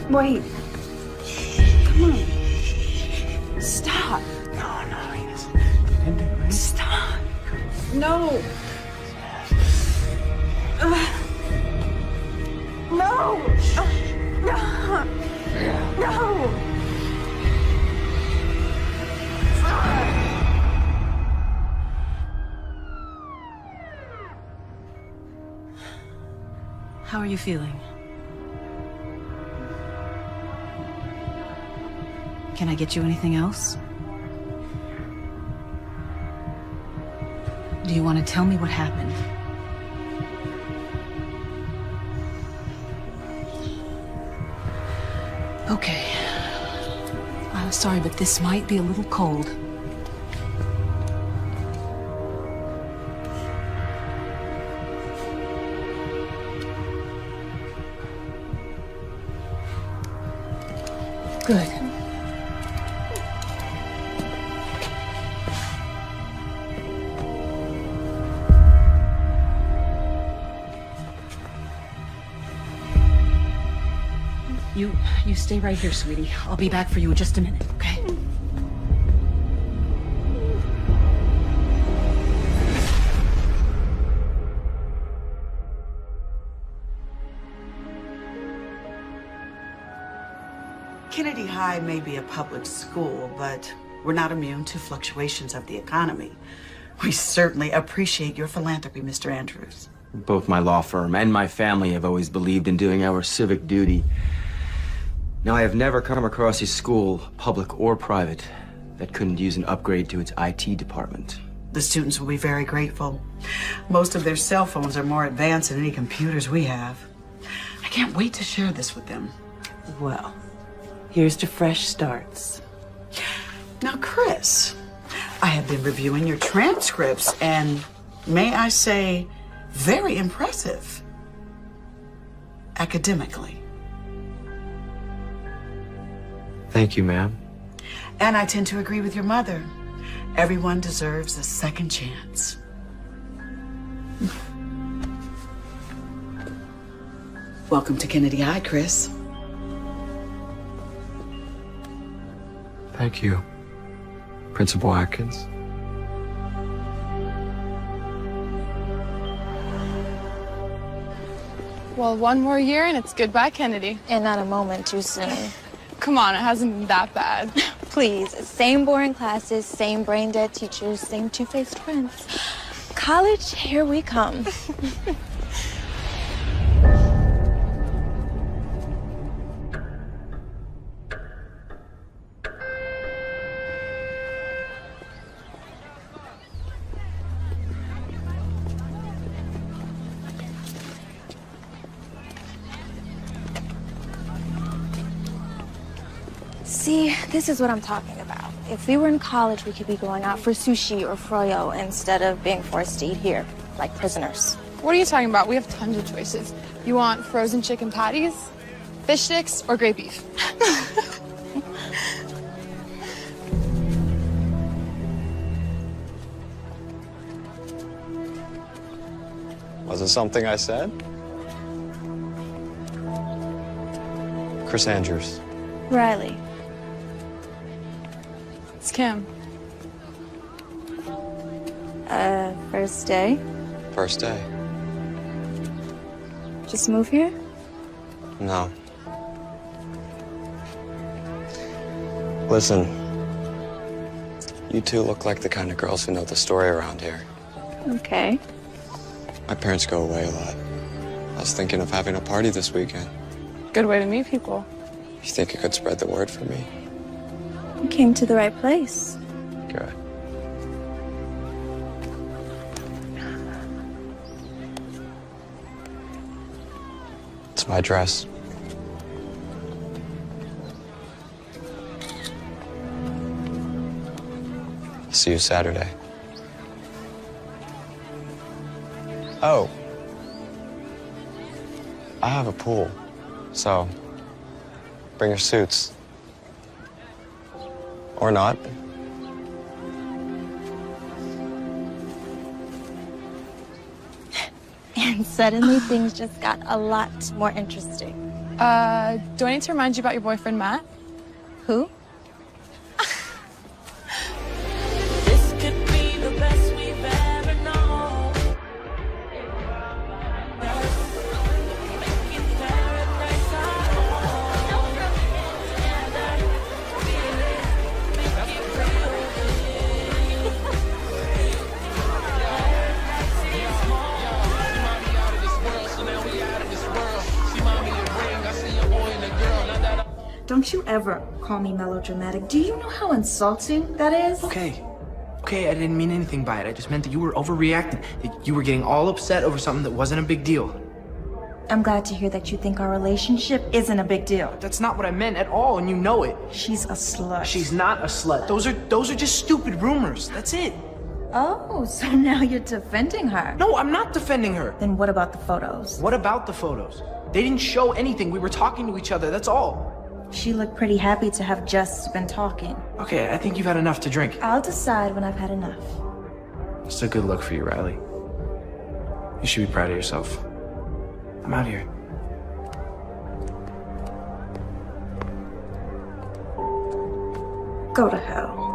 Wait. Come on. Stop. No, he isn't. Stop. No. No. No. No. How are you feeling? Can I get you anything else? Do you want to tell me what happened? Okay. I'm sorry, but this might be a little cold. Good. You stay right here, sweetie. I'll be back for you in just a minute, okay? Kennedy High may be a public school, but we're not immune to fluctuations of the economy. We certainly appreciate your philanthropy, Mr. Andrews. Both my law firm and my family have always believed in doing our civic duty. Now, I have never come across a school, public or private, that couldn't use an upgrade to its IT department. The students will be very grateful. Most of their cell phones are more advanced than any computers we have. I can't wait to share this with them. Well, here's to fresh starts. Now, Chris, I have been reviewing your transcripts and, may I say, very impressive. Academically. Thank you, ma'am. And I tend to agree with your mother. Everyone deserves a second chance. Welcome to Kennedy High, Chris. Thank you, Principal Atkins. Well, one more year and it's goodbye, Kennedy. And not a moment too soon. Come on, it hasn't been that bad. Please, same boring classes, same brain dead teachers, same two-faced friends. College, here we come. See, this is what I'm talking about. If we were in college, we could be going out for sushi or froyo instead of being forced to eat here, like prisoners. What are you talking about? We have tons of choices. You want frozen chicken patties, fish sticks, or great beef? Was it something I said? Chris Andrews. Riley. It's Kim. First day? First day. Just move here? No. Listen, you two look like the kind of girls who know the story around here. Okay. My parents go away a lot. I was thinking of having a party this weekend. Good way to meet people. You think you could spread the word for me? You came to the right place. Good. It's my dress. I'll see you Saturday. Oh. I have a pool, so bring your suits. Or not. And suddenly things just got a lot more interesting. Do I need to remind you about your boyfriend, Matt? Who? This could be the best we've ever known. Making paradise our own. Together, feel it, make it real. Paradise is home. Out of this world, so now we out of this world. See mommy in ring, I see a boy and a girl. Now that Don't you ever call me melodramatic. Do you know how insulting that is? Okay, I didn't mean anything by it. I just meant that you were overreacting, that you were getting all upset over something that wasn't a big deal. I'm glad to hear that you think our relationship isn't a big deal. That's not what I meant at all, and you know it. She's a slut. She's not a slut. Those are just stupid rumors. That's it. Oh, so now you're defending her. No, I'm not defending her. Then what about the photos? What about the photos? They didn't show anything. We were talking to each other, that's all. She looked pretty happy to have just been talking. Okay, I think you've had enough to drink. I'll decide when I've had enough. It's a good look for you, Riley. You should be proud of yourself. I'm out here. Go to hell.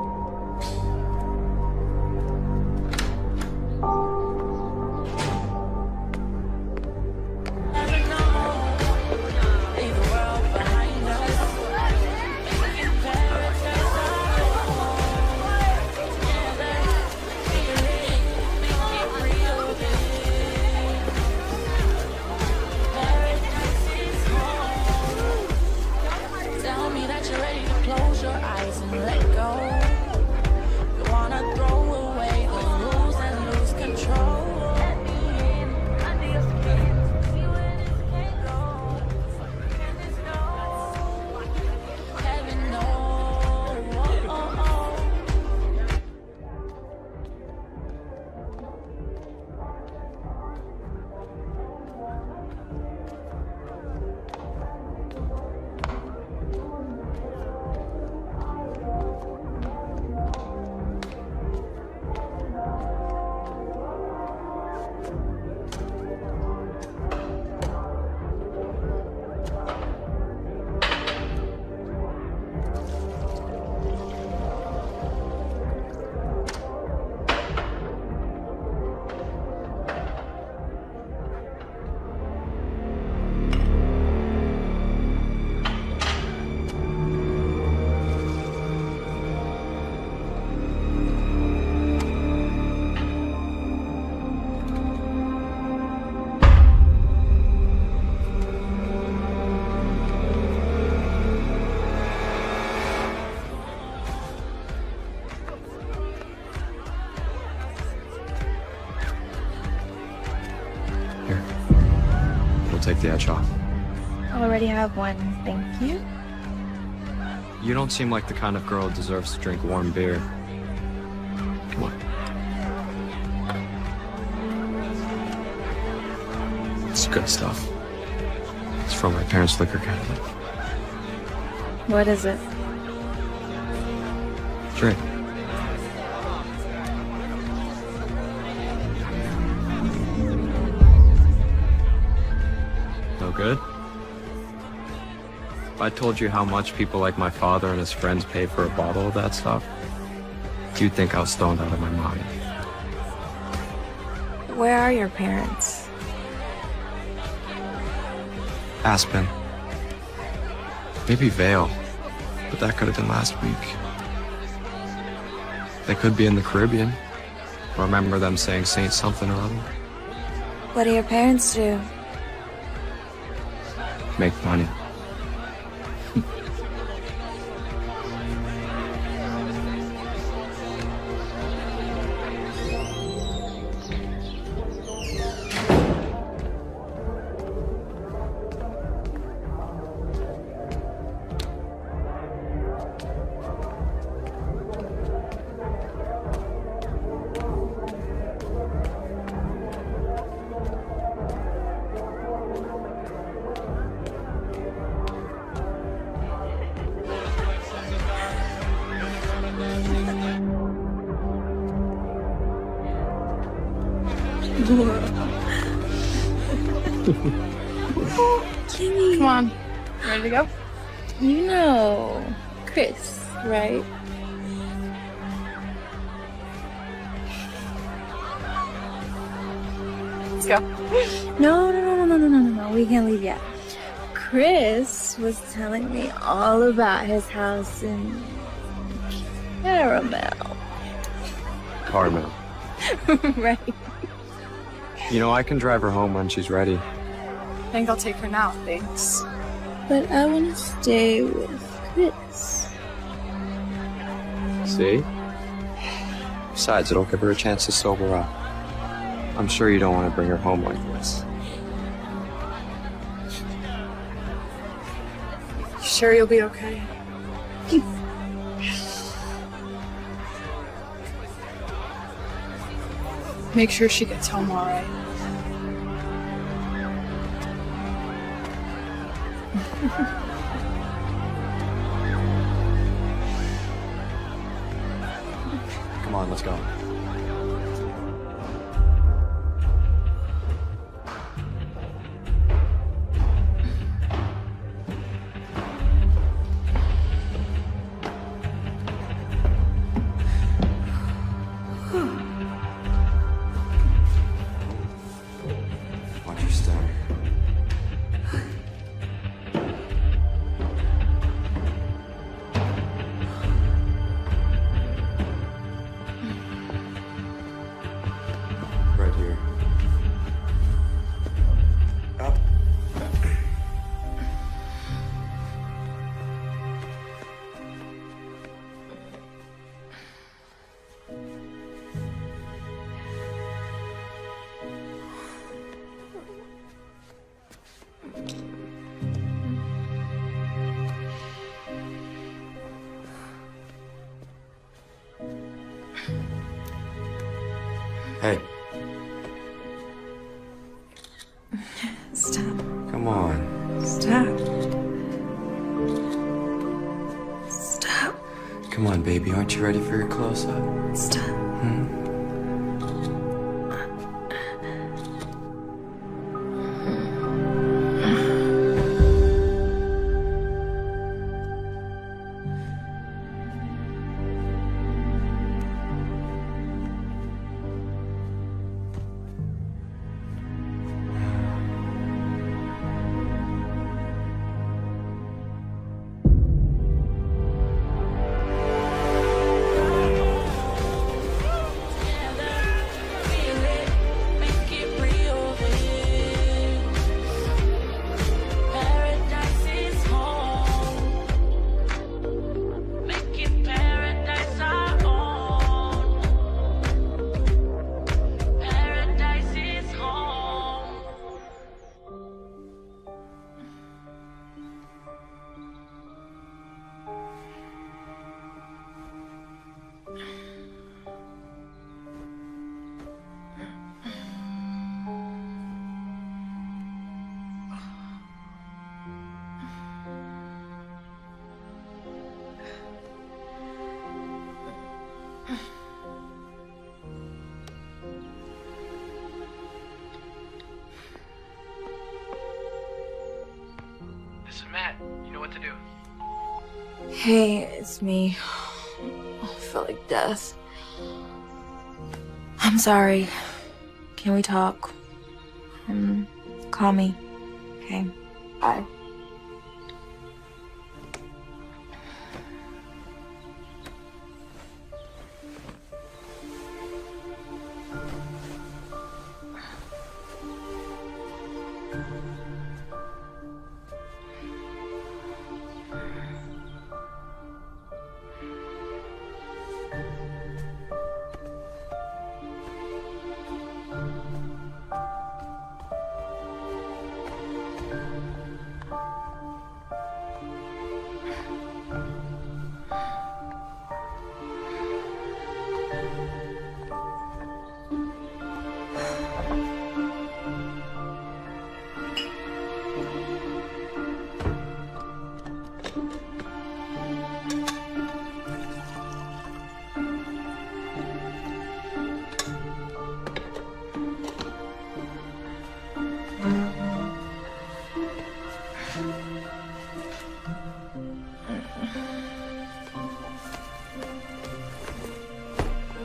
Take the edge off. I already have one, thank you. You don't seem like the kind of girl who deserves to drink warm beer. Come on. It's good stuff. It's from my parents' liquor cabinet. What is it? Drink. Good? If I told you how much people like my father and his friends pay for a bottle of that stuff, you'd think I was stoned out of my mind. Where are your parents? Aspen. Maybe Vale, but that could have been last week. They could be in the Caribbean. I remember them saying Saint something or other. What do your parents do? Make money. Come on, Ready to go? You know Chris, right? Let's go. No. We can't leave yet. Chris was telling me all about his house in Caramel. Carmel. Right. You know, I can drive her home when she's ready. I think I'll take her now, thanks. But I want to stay with Chris. See? Besides, it'll give her a chance to sober up. I'm sure you don't want to bring her home like this. You sure you'll be okay? Make sure she gets home all right. Come on, let's go. Watch your step. Right here. Up. Hey, Stop. come on. Stop. Stop. Come on, baby. Aren't you ready for your close-up? Stop. This is Matt. You know what to do. Hey, it's me. I feel like death. I'm sorry. Can we talk? Call me. Okay. Bye.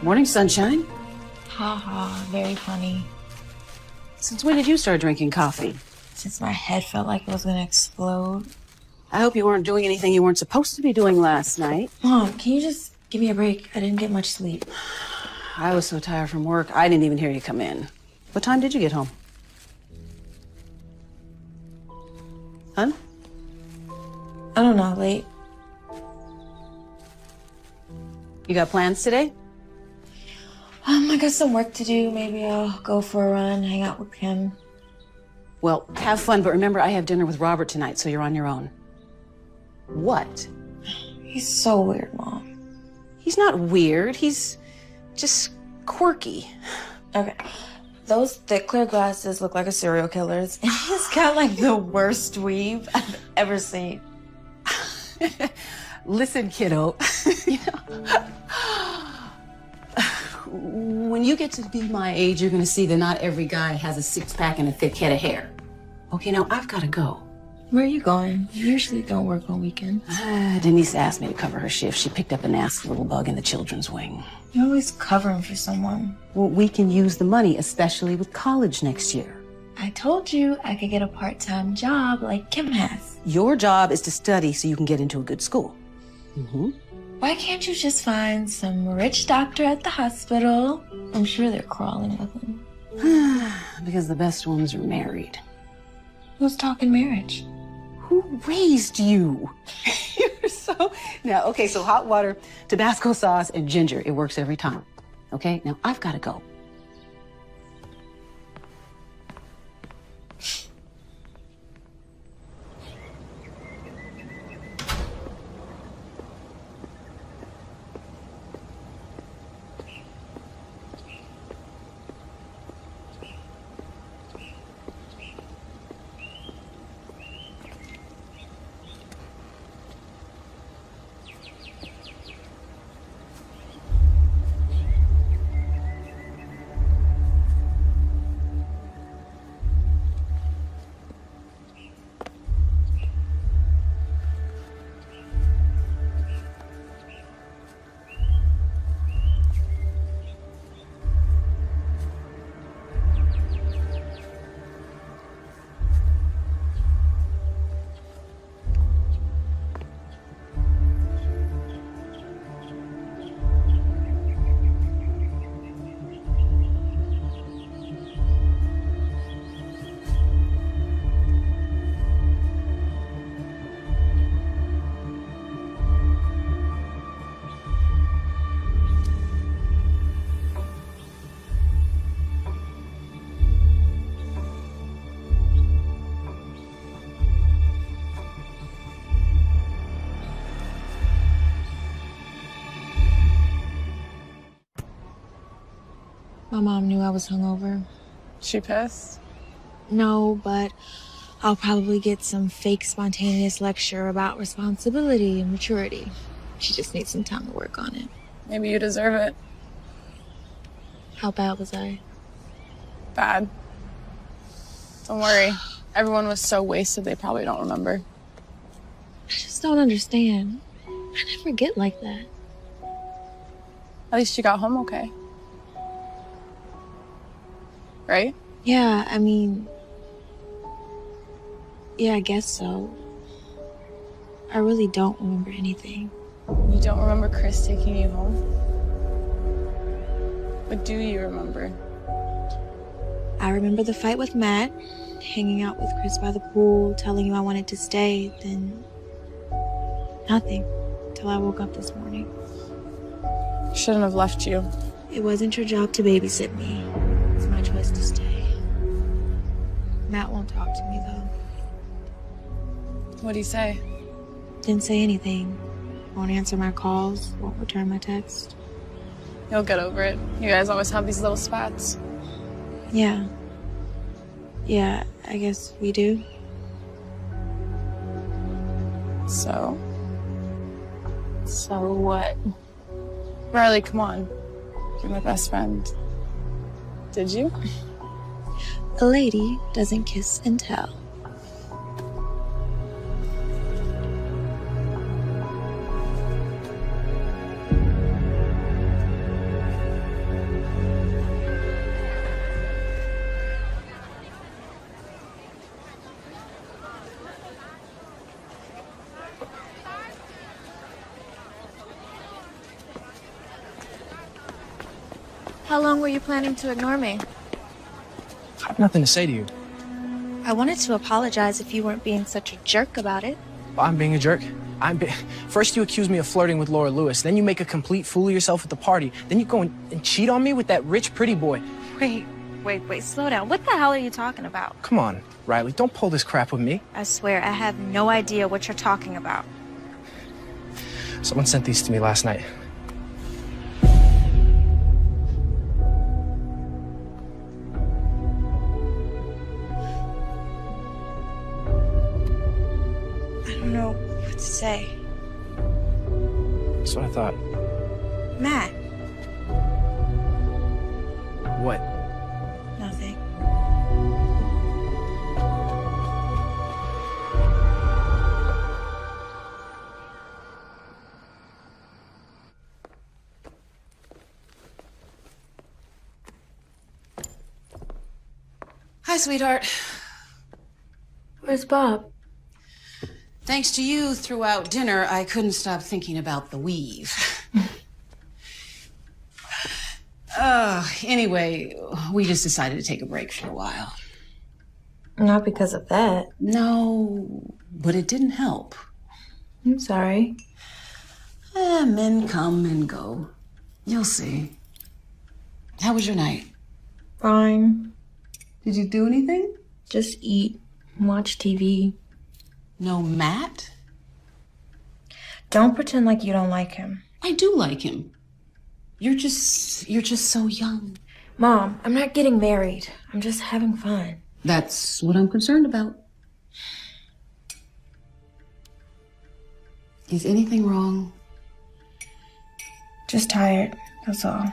Morning, sunshine. Ha ha, very funny. Since when did you start drinking coffee? Since my head felt like it was gonna explode. I hope you weren't doing anything you weren't supposed to be doing last night. Mom, can you just give me a break? I didn't get much sleep. I was so tired from work, I didn't even hear you come in. What time did you get home? Hun? I don't know, late. You got plans today? I got some work to do. Maybe I'll go for a run, hang out with Kim. Well, have fun, but remember I have dinner with Robert tonight, so you're on your own. What? He's so weird, Mom. He's not weird, he's just quirky. Okay. Those thick clear glasses look like a serial killer's, and he's got like the worst weave I've ever seen. Listen, kiddo, you know, when you get to be my age, you're gonna see that not every guy has a six-pack and a thick head of hair. Okay, now I've gotta go. Where are you going? You usually don't work on weekends. Denise asked me to cover her shift. She picked up a nasty little bug in the children's wing. You're always covering for someone. Well, we can use the money, especially with college next year. I told you I could get a part-time job like Kim has. Your job is to study so you can get into a good school. Mm-hmm. Why can't you just find some rich doctor at the hospital? I'm sure they're crawling with him. Because the best ones are married. Who's talking marriage? Who raised you? You're so... Now, okay, so hot water, Tabasco sauce, and ginger. It works every time. Okay? Now, I've got to go. My mom knew I was hungover. She pissed? No, but I'll probably get some fake spontaneous lecture about responsibility and maturity. She just needs some time to work on it. Maybe you deserve it. How bad was I? Bad. Don't worry. Everyone was so wasted they probably don't remember. I just don't understand. I never get like that. At least you got home okay. Right? Yeah, I mean... Yeah, I guess so. I really don't remember anything. You don't remember Chris taking you home? What do you remember? I remember the fight with Matt, hanging out with Chris by the pool, telling him I wanted to stay, then... nothing. Till I woke up this morning. Shouldn't have left you. It wasn't your job to babysit me. It's my choice to stay. Matt won't talk to me, though. What'd he say? Didn't say anything. Won't answer my calls, won't return my text. You'll get over it. You guys always have these little spats. Yeah. Yeah, I guess we do. So what? Riley, come on. You're my best friend. Did you? A lady doesn't kiss and tell. How long were you planning to ignore me? I have nothing to say to you. I wanted to apologize if you weren't being such a jerk about it. I'm being a jerk. First you accuse me of flirting with Laura Lewis, then you make a complete fool of yourself at the party, then you go and cheat on me with that rich, pretty boy. Wait, slow down. What the hell are you talking about? Come on, Riley, don't pull this crap with me. I swear, I have no idea what you're talking about. Someone sent these to me last night. I don't know what to say. That's what I thought. Matt. What? Nothing. Hi, sweetheart. Where's Bob? Thanks to you throughout dinner, I couldn't stop thinking about the weave. Anyway, we just decided to take a break for a while. Not because of that. No, but it didn't help. I'm sorry. Men come and go. You'll see. How was your night? Fine. Did you do anything? Just eat, watch TV. No Matt? Don't pretend like you don't like him. I do like him. You're just so young. Mom, I'm not getting married. I'm just having fun. That's what I'm concerned about. Is anything wrong? Just tired, that's all.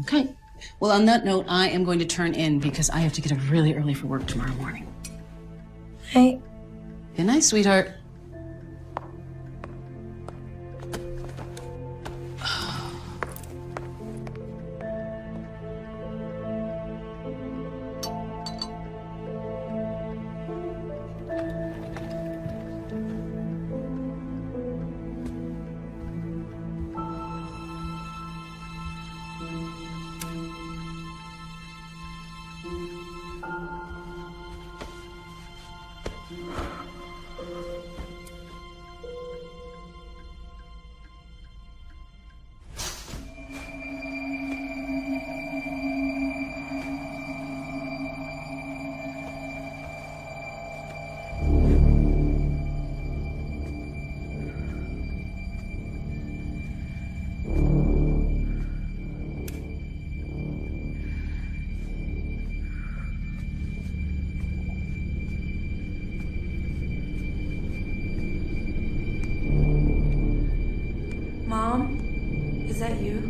Okay. Well, on that note, I am going to turn in because I have to get up really early for work tomorrow morning. Hey. Good night, sweetheart. Mom, is that you?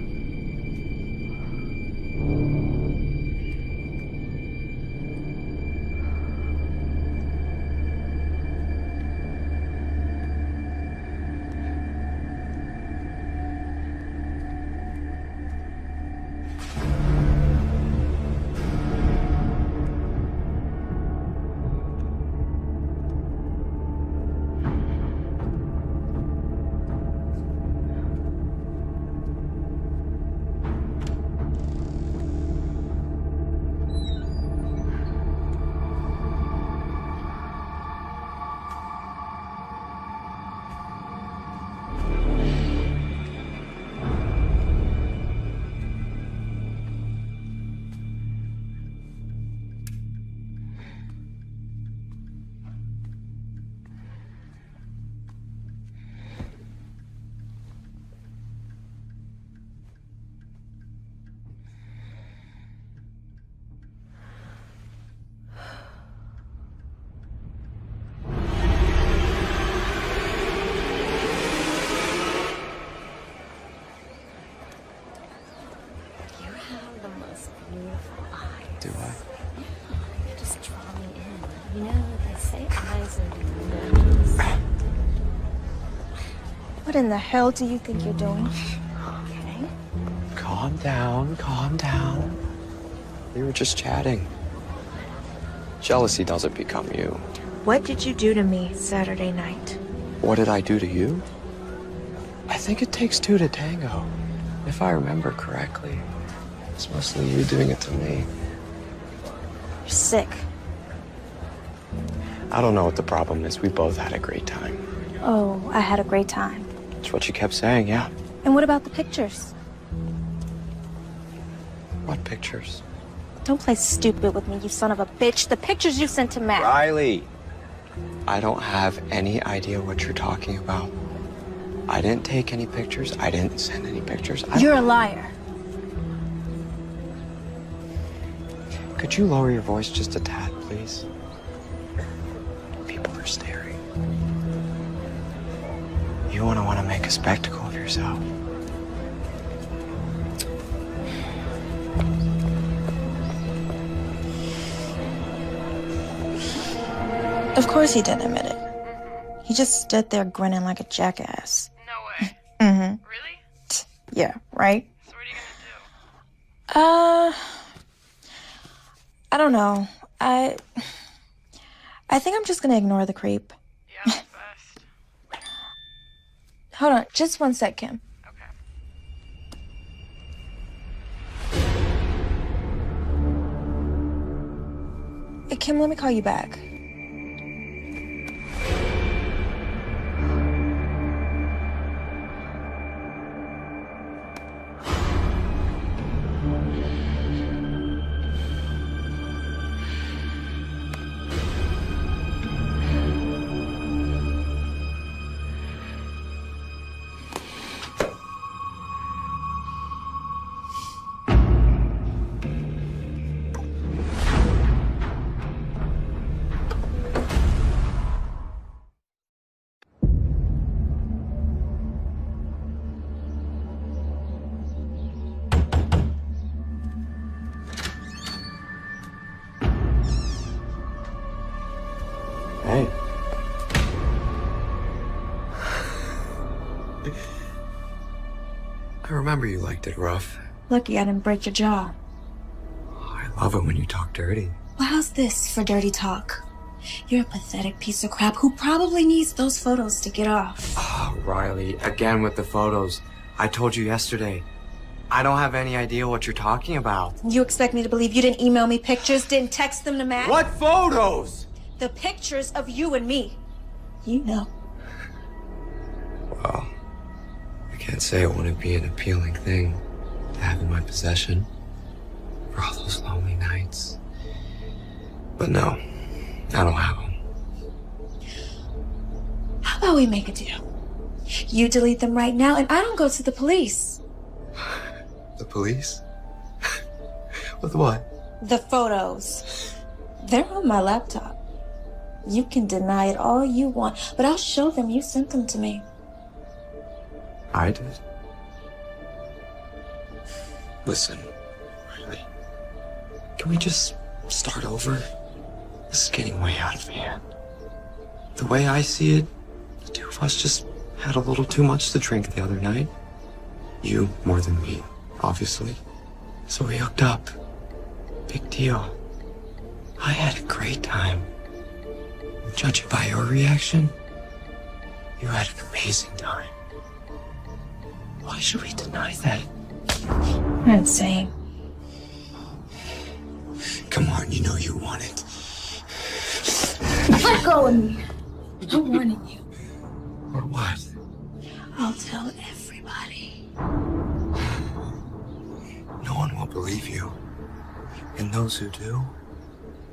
Do I? You just draw me in. You know, they say eyes are windows. What in the hell do you think you're doing? Okay. Calm down, calm down. We were just chatting. Jealousy doesn't become you. What did you do to me Saturday night? What did I do to you? I think it takes two to tango, if I remember correctly. It's mostly you doing it to me. You're sick. I don't know what the problem is. We both had a great time. Oh, I had a great time. That's what you kept saying, yeah. And what about the pictures? What pictures? Don't play stupid with me, you son of a bitch. The pictures you sent to Matt. Riley, I don't have any idea what you're talking about. I didn't take any pictures. I didn't send any pictures. You're a liar. Could you lower your voice just a tad, please? People are staring. You want to make a spectacle of yourself. Of course he didn't admit it. He just stood there grinning like a jackass. No way. Mm-hmm. Really? Yeah, right? So what are you gonna do? I don't know. I think I'm just gonna ignore the creep. Yeah, that's best. Hold on, just one sec, Kim. Hey, Kim, let me call you back. Hey. I remember you liked it rough. Lucky I didn't break your jaw. I love it when you talk dirty. Well, how's this for dirty talk? You're a pathetic piece of crap who probably needs those photos to get off. Oh, Riley, again with the photos. I told you yesterday. I don't have any idea what you're talking about. You expect me to believe you didn't email me pictures, didn't text them to Matt? What photos? The pictures of you and me. You know. Well, I can't say it wouldn't be an appealing thing to have in my possession for all those lonely nights. But no, I don't have them. How about we make a deal? You delete them right now and I don't go to the police. The police? With what? The photos. They're on my laptop. You can deny it all you want, but I'll show them you sent them to me. I did? Listen, Riley, can we just start over? This is getting way out of hand. The way I see it, the two of us just had a little too much to drink the other night. You more than me, obviously. So we hooked up. Big deal. I had a great time. Judging by your reaction, you had an amazing time. Why should we deny that? You're insane. Come on, you know you want it. Let go of me. I'm warning you. Or what? I'll tell everybody. No one will believe you. And those who do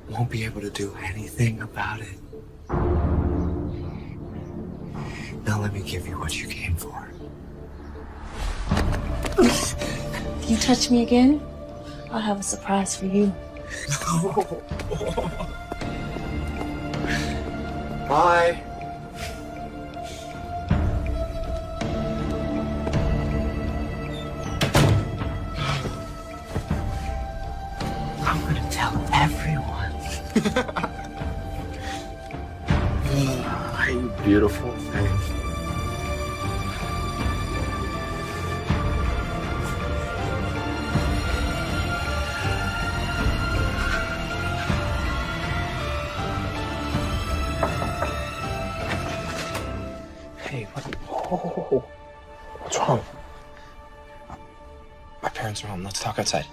won't be able to do anything about it. Now let me give you what you came for. If you touch me again, I'll have a surprise for you. Bye. I'm gonna tell everyone. You beautiful thing. Hey, what? Oh, what's wrong? My parents are home. Let's talk outside.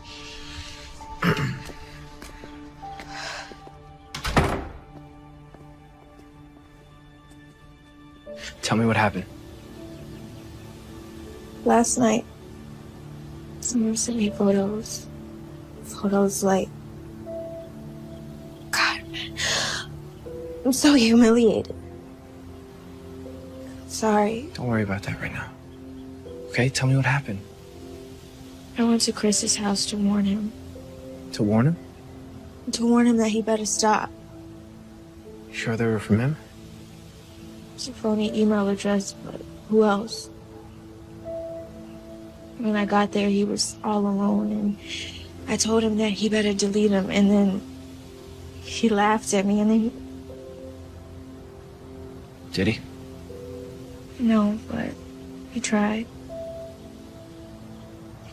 Tell me what happened. Last night, someone sent me photos. Photos like... God, man. I'm so humiliated. Sorry. Don't worry about that right now. Okay, tell me what happened. I went to Chris's house to warn him. To warn him? To warn him that he better stop. You sure they were from him? It's a phony email address, but who else? When I got there, he was all alone, and I told him that he better delete him, and then he laughed at me, and then... Did he? No, but he tried.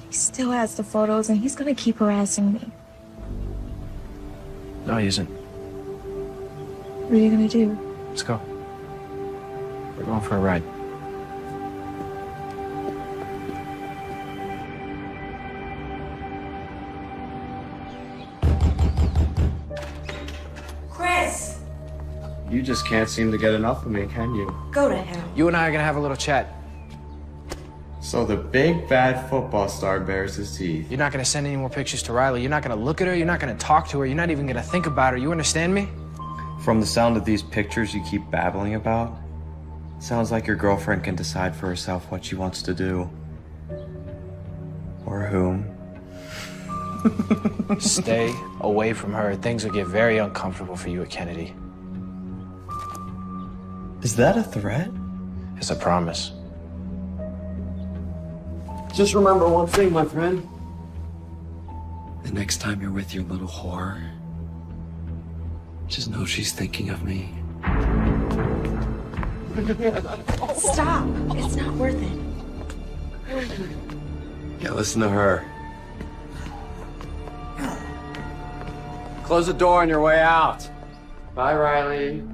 He still has the photos, and he's gonna keep harassing me. No, he isn't. What are you gonna do? Let's go. We're going for a ride. Chris! You just can't seem to get enough of me, can you? Go to hell. You and I are gonna have a little chat. So the big bad football star bares his teeth. You're not gonna send any more pictures to Riley. You're not gonna look at her. You're not gonna talk to her. You're not even gonna think about her. You understand me? From the sound of these pictures you keep babbling about, sounds like your girlfriend can decide for herself what she wants to do. Or whom. Stay away from her. Things will get very uncomfortable for you at Kennedy. Is that a threat? It's a promise. Just remember one thing, my friend. The next time you're with your little whore, just know she's thinking of me. Stop. It's not worth it. Yeah, listen to her. Close the door on your way out. Bye, Riley.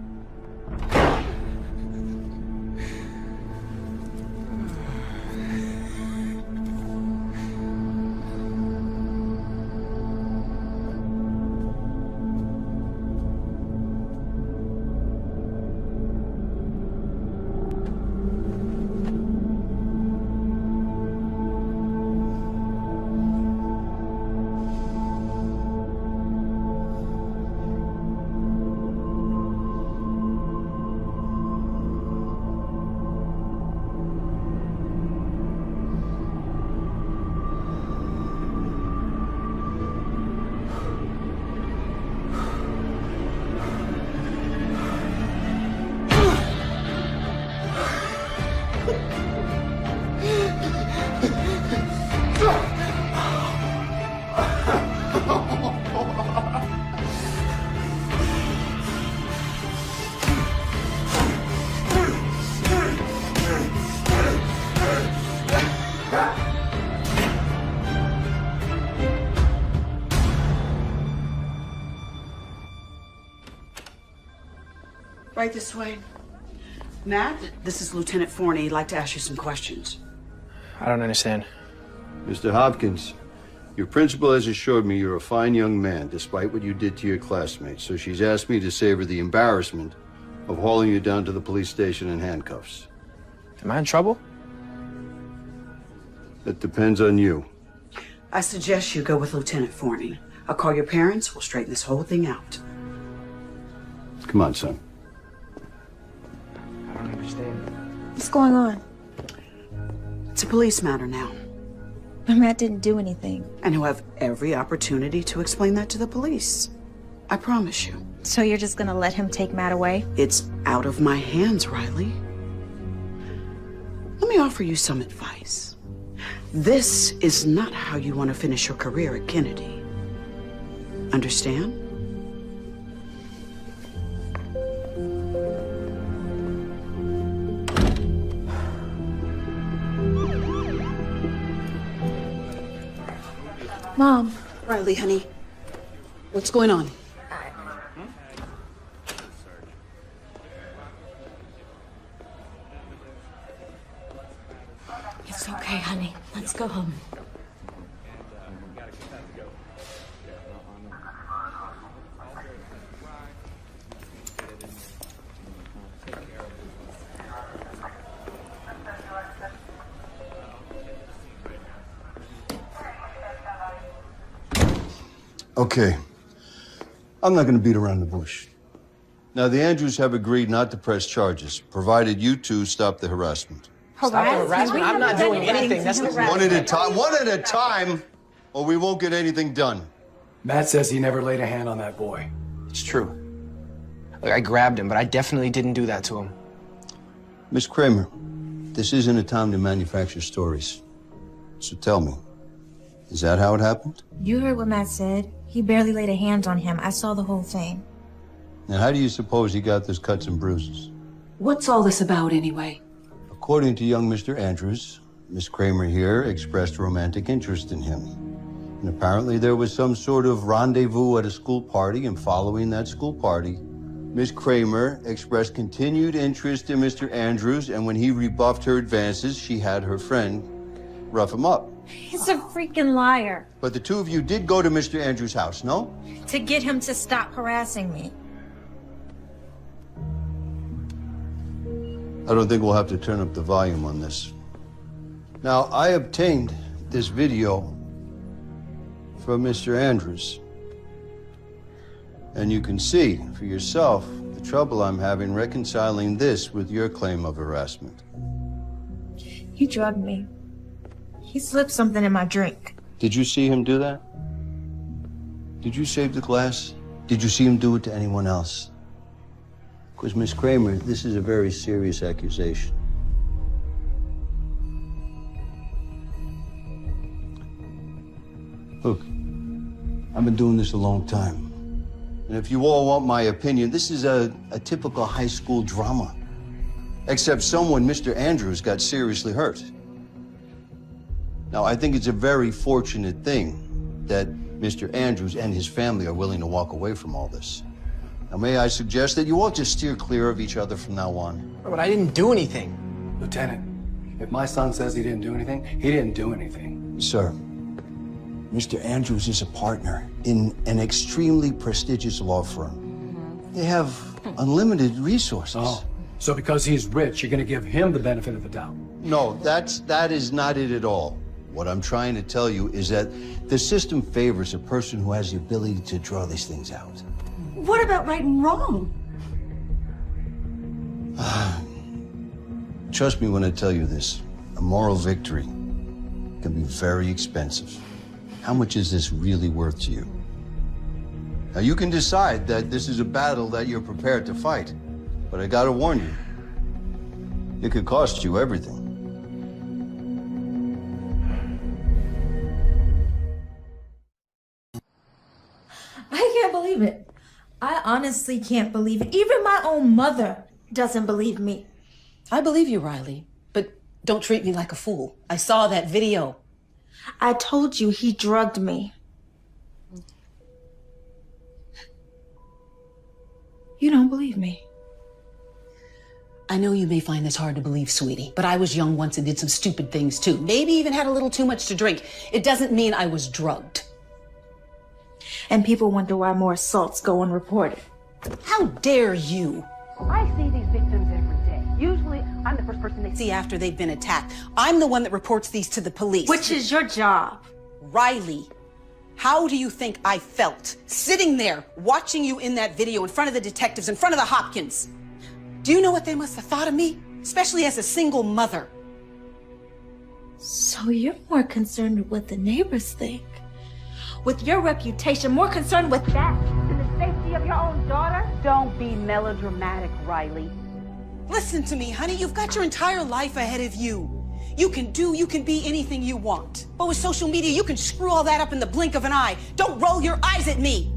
Right this way. Matt, this is Lieutenant Forney. He'd like to ask you some questions. I don't understand. Mr. Hopkins, your principal has assured me you're a fine young man, despite what you did to your classmates. So she's asked me to save her the embarrassment of hauling you down to the police station in handcuffs. Am I in trouble? That depends on you. I suggest you go with Lieutenant Forney. I'll call your parents. We'll straighten this whole thing out. Come on, son. I don't understand. What's going on? It's a police matter now. But Matt didn't do anything. And he'll have every opportunity to explain that to the police. I promise you. So you're just gonna let him take Matt away? It's out of my hands, Riley. Let me offer you some advice. This is not how you want to finish your career at Kennedy. Understand? Mom. Riley, honey. What's going on? It's okay, honey. Let's go home. Okay. I'm not going to beat around the bush. Now, the Andrews have agreed not to press charges, provided you two stop the harassment. Stop the harassment? I'm not doing anything. That's the One at a time, or we won't get anything done. Matt says he never laid a hand on that boy. It's true. Look, I grabbed him, but I definitely didn't do that to him. Miss Kramer, this isn't a time to manufacture stories. So tell me, is that how it happened? You heard what Matt said. He barely laid a hand on him. I saw the whole thing. Now, how do you suppose he got those cuts and bruises? What's all this about anyway? According to young Mr. Andrews, Miss Kramer here expressed romantic interest in him. And apparently there was some sort of rendezvous at a school party, and following that school party, Miss Kramer expressed continued interest in Mr. Andrews, and when he rebuffed her advances, she had her friend rough him up. He's a freaking liar. But the two of you did go to Mr. Andrews' house, no? To get him to stop harassing me. I don't think we'll have to turn up the volume on this. Now, I obtained this video from Mr. Andrews. And you can see for yourself the trouble I'm having reconciling this with your claim of harassment. He drugged me. He slipped something in my drink. Did you see him do that? Did you save the glass? Did you see him do it to anyone else? Because, Miss Kramer, this is a very serious accusation. Look, I've been doing this a long time. And if you all want my opinion, this is a typical high school drama. Except someone, Mr. Andrews, got seriously hurt. Now, I think it's a very fortunate thing that Mr. Andrews and his family are willing to walk away from all this. Now, may I suggest that you all just steer clear of each other from now on? But I didn't do anything. Lieutenant, if my son says he didn't do anything, he didn't do anything. Sir, Mr. Andrews is a partner in an extremely prestigious law firm. They have unlimited resources. Oh, so because he's rich, you're going to give him the benefit of the doubt? No, that is not it at all. What I'm trying to tell you is that the system favors a person who has the ability to draw these things out. What about right and wrong? Trust me when I tell you this. A moral victory can be very expensive. How much is this really worth to you? Now, you can decide that this is a battle that you're prepared to fight, but I gotta warn you, it could cost you everything. I can't believe it. I honestly can't believe it. Even my own mother doesn't believe me. I believe you, Riley, but don't treat me like a fool. I saw that video. I told you he drugged me. You don't believe me. I know you may find this hard to believe, sweetie, but I was young once and did some stupid things too. Maybe even had a little too much to drink. It doesn't mean I was drugged. And people wonder why more assaults go unreported. How dare you? I see these victims every day. Usually, I'm the first person they See after they've been attacked. I'm the one that reports these to the police. Which is your job. Riley, how do you think I felt sitting there watching you in that video in front of the detectives, in front of the Hopkins? Do you know what they must have thought of me? Especially as a single mother. So you're more concerned with what the neighbors think. With your reputation, more concerned with that than the safety of your own daughter? Don't be melodramatic, Riley. Listen to me, honey. You've got your entire life ahead of you. You can be anything you want. But with social media, you can screw all that up in the blink of an eye. Don't roll your eyes at me.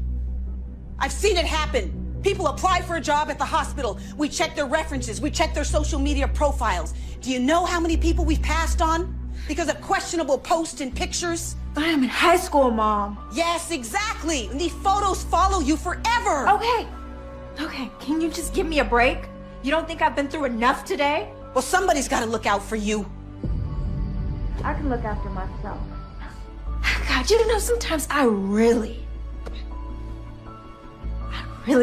I've seen it happen. People apply for a job at the hospital. We check their references. We check their social media profiles. Do you know how many people we've passed on because of questionable posts and pictures? But I'm in high school, Mom. Yes, exactly. And these photos follow you forever. Okay, can you just give me a break? You don't think I've been through enough today? Well, somebody's got to look out for you. I can look after myself. God, you know, sometimes I really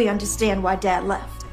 understand why Dad left.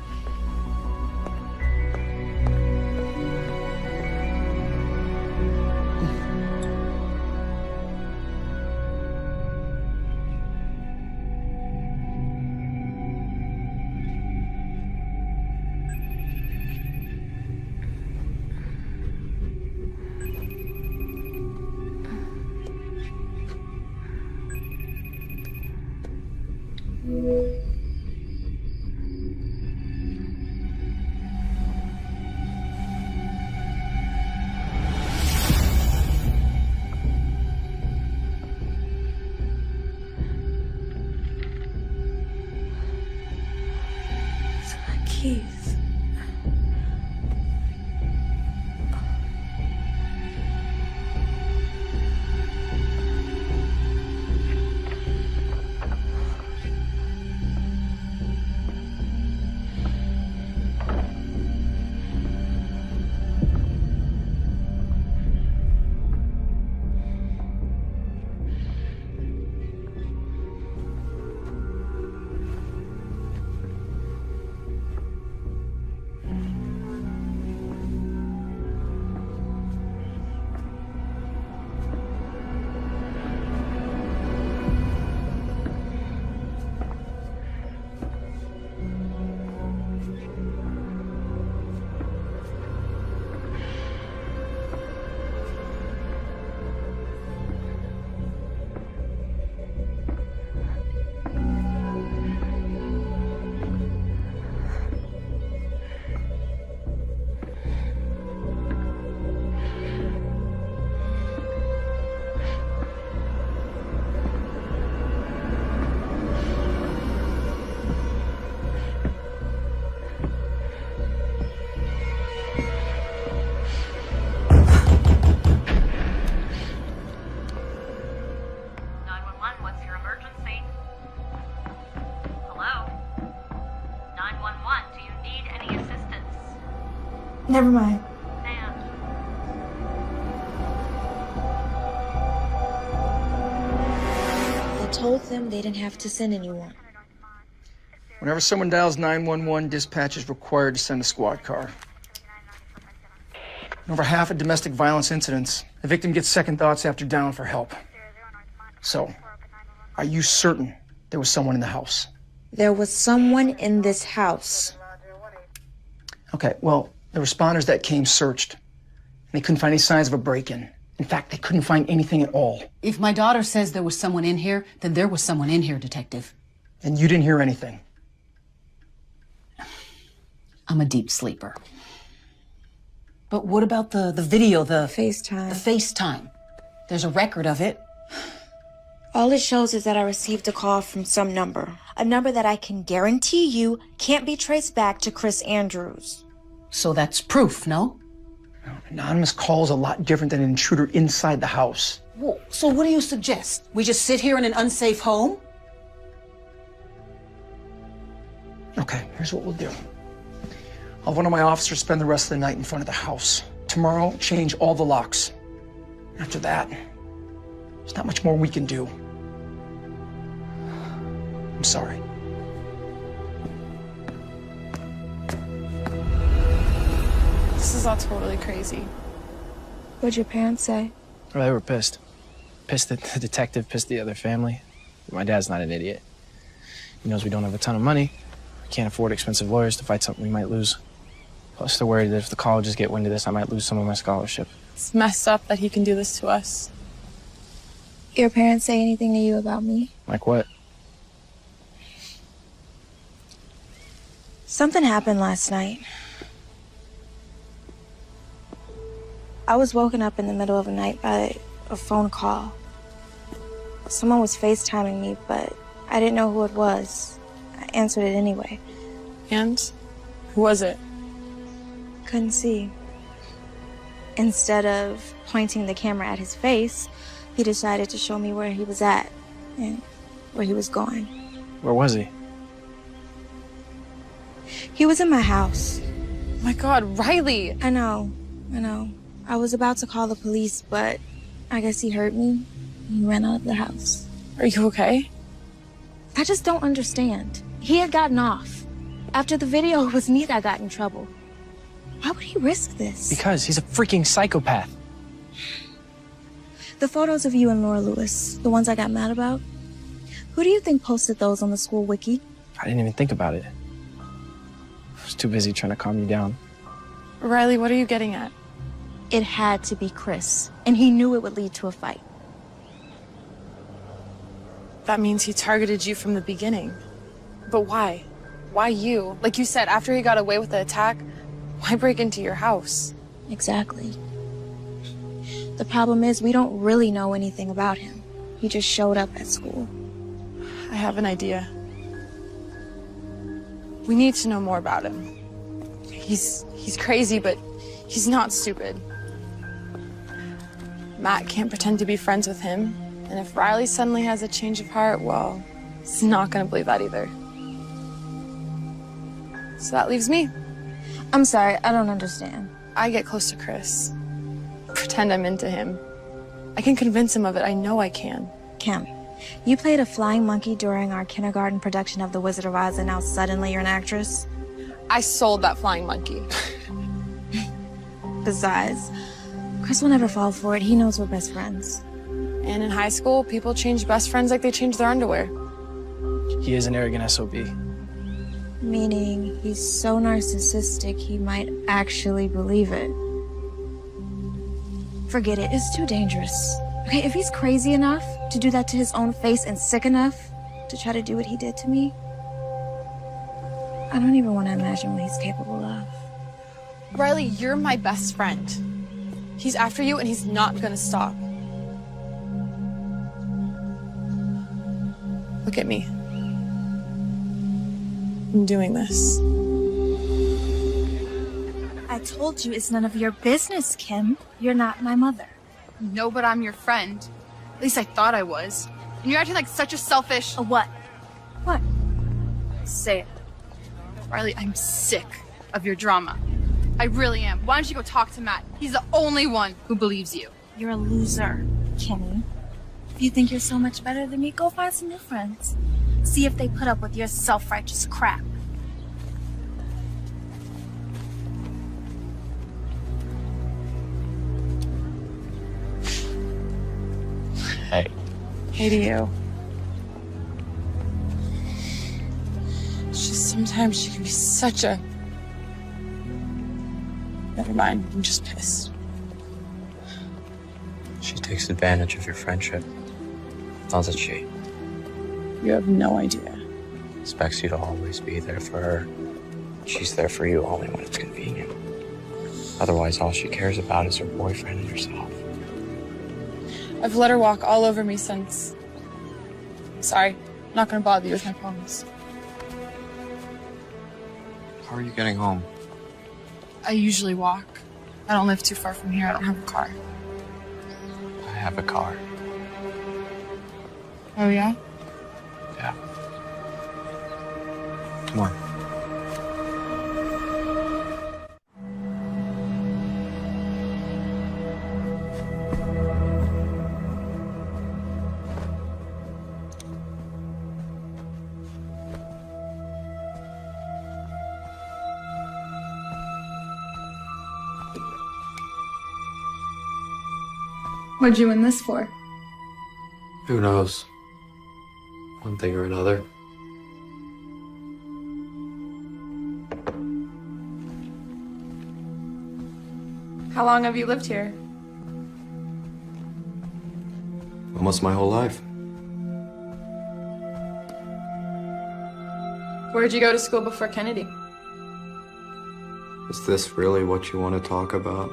Keith. Never mind. I told them they didn't have to send anyone. Whenever someone dials 911, dispatch is required to send a squad car. In over half of domestic violence incidents, the victim gets second thoughts after dialing for help. So, are you certain there was someone in the house? There was someone in this house. Okay, well, the responders that came searched. They couldn't find any signs of a break-in. In fact, they couldn't find anything at all. If my daughter says there was someone in here, then there was someone in here, Detective. And you didn't hear anything? I'm a deep sleeper. But what about the video, the FaceTime? The FaceTime. There's a record of it. All it shows is that I received a call from some number. A number that I can guarantee you can't be traced back to Chris Andrews. So that's proof, no? An anonymous call is a lot different than an intruder inside the house. Well, so what do you suggest? We just sit here in an unsafe home? Okay, here's what we'll do. I'll have one of my officers spend the rest of the night in front of the house. Tomorrow, change all the locks. After that, there's not much more we can do. I'm sorry. This is all totally crazy. What'd your parents say? Well, they were pissed. Pissed at the detective, pissed at the other family. My dad's not an idiot. He knows we don't have a ton of money. We can't afford expensive lawyers to fight something we might lose. Plus, they're worried that if the colleges get wind of this, I might lose some of my scholarship. It's messed up that he can do this to us. Your parents say anything to you about me? Like what? Something happened last night. I was woken up in the middle of the night by a phone call. Someone was FaceTiming me, but I didn't know who it was. I answered it anyway. And? Who was it? Couldn't see. Instead of pointing the camera at his face, he decided to show me where he was at and where he was going. Where was he? He was in my house. Oh my God, Riley! I know. I was about to call the police, but I guess he heard me. He ran out of the house. Are you okay? I just don't understand. He had gotten off. After the video, it was me that got in trouble. Why would he risk this? Because he's a freaking psychopath. The photos of you and Laura Lewis, the ones I got mad about, who do you think posted those on the school wiki? I didn't even think about it. I was too busy trying to calm you down. Riley, what are you getting at? It had to be Chris, and he knew it would lead to a fight. That means he targeted you from the beginning. But why? Why you? Like you said, after he got away with the attack, why break into your house? Exactly. The problem is we don't really know anything about him. He just showed up at school. I have an idea. We need to know more about him. He's crazy, but he's not stupid. Matt can't pretend to be friends with him, and if Riley suddenly has a change of heart, well, he's not gonna believe that either. So that leaves me. I'm sorry, I don't understand. I get close to Chris. Pretend I'm into him. I can convince him of it. I know I can. Kim, you played a flying monkey during our kindergarten production of The Wizard of Oz, and now suddenly you're an actress? I sold that flying monkey. Besides, Chris will never fall for it. He knows we're best friends. And in high school, people change best friends like they change their underwear. He is an arrogant SOB. Meaning he's so narcissistic he might actually believe it. Forget it, it's too dangerous. Okay, if he's crazy enough to do that to his own face and sick enough to try to do what he did to me, I don't even want to imagine what he's capable of. Riley, you're my best friend. He's after you and he's not gonna stop. Look at me. I'm doing this. I told you it's none of your business, Kim. You're not my mother. No, but I'm your friend. At least I thought I was. And you're acting like such a selfish... A what? What? Say it. Riley, I'm sick of your drama. I really am. Why don't you go talk to Matt? He's the only one who believes you. You're a loser, Kimmy. If you think you're so much better than me, go find some new friends. See if they put up with your self-righteous crap. Hey. Hey to you. It's just sometimes she can be such a... Never mind, I'm just pissed. She takes advantage of your friendship, doesn't she? You have no idea. Expects you to always be there for her. She's there for you only when it's convenient. Otherwise, all she cares about is her boyfriend and herself. I've let her walk all over me since... Sorry, I'm not gonna bother you with my problems. How are you getting home? I usually walk. I don't live too far from here. I don't have a car. I have a car. Oh, yeah? Yeah. Come on. What'd you win this for? Who knows? One thing or another. How long have you lived here? Almost my whole life. Where'd you go to school before Kennedy? Is this really what you want to talk about?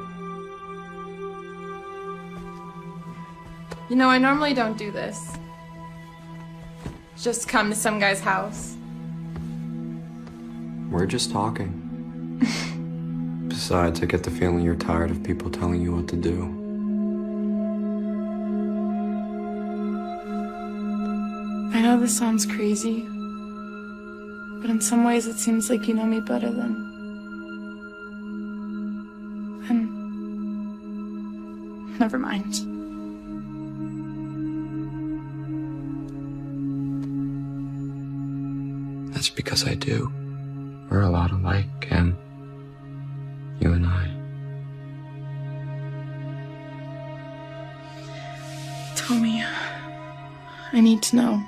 You know, I normally don't do this. Just come to some guy's house. We're just talking. Besides, I get the feeling you're tired of people telling you what to do. I know this sounds crazy, but in some ways it seems like you know me better than... Never mind. That's because I do. We're a lot alike, Kim. You and I. Tell me. I need to know.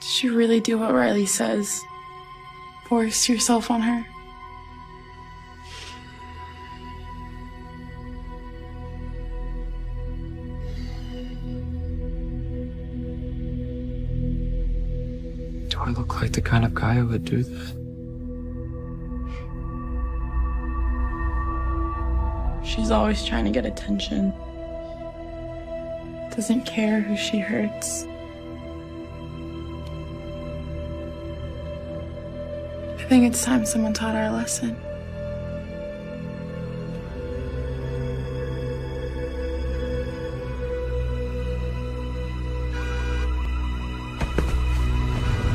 Did you really do what Riley says? Force yourself on her? Do I look like the kind of guy who would do that? She's always trying to get attention. Doesn't care who she hurts. I think it's time someone taught our lesson.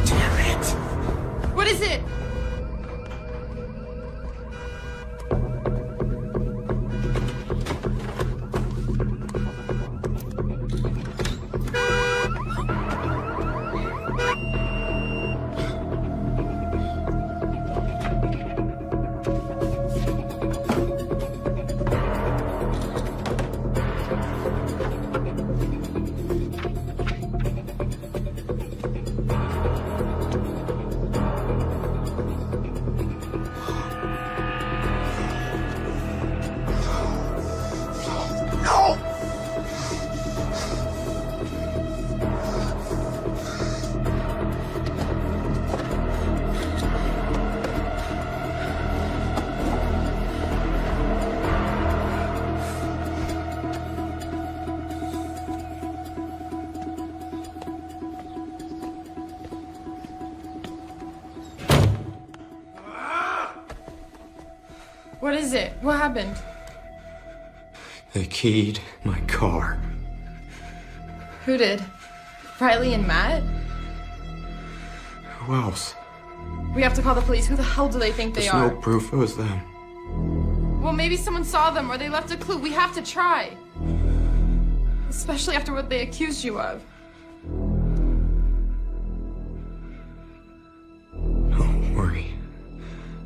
Damn it! What is it? What is it? What happened? They keyed my car. Who did? Riley and Matt? Who else? We have to call the police. Who the hell do they think they There's are? no proof it was them. Well, maybe someone saw them or they left a clue. We have to try. Especially after what they accused you of. Don't worry.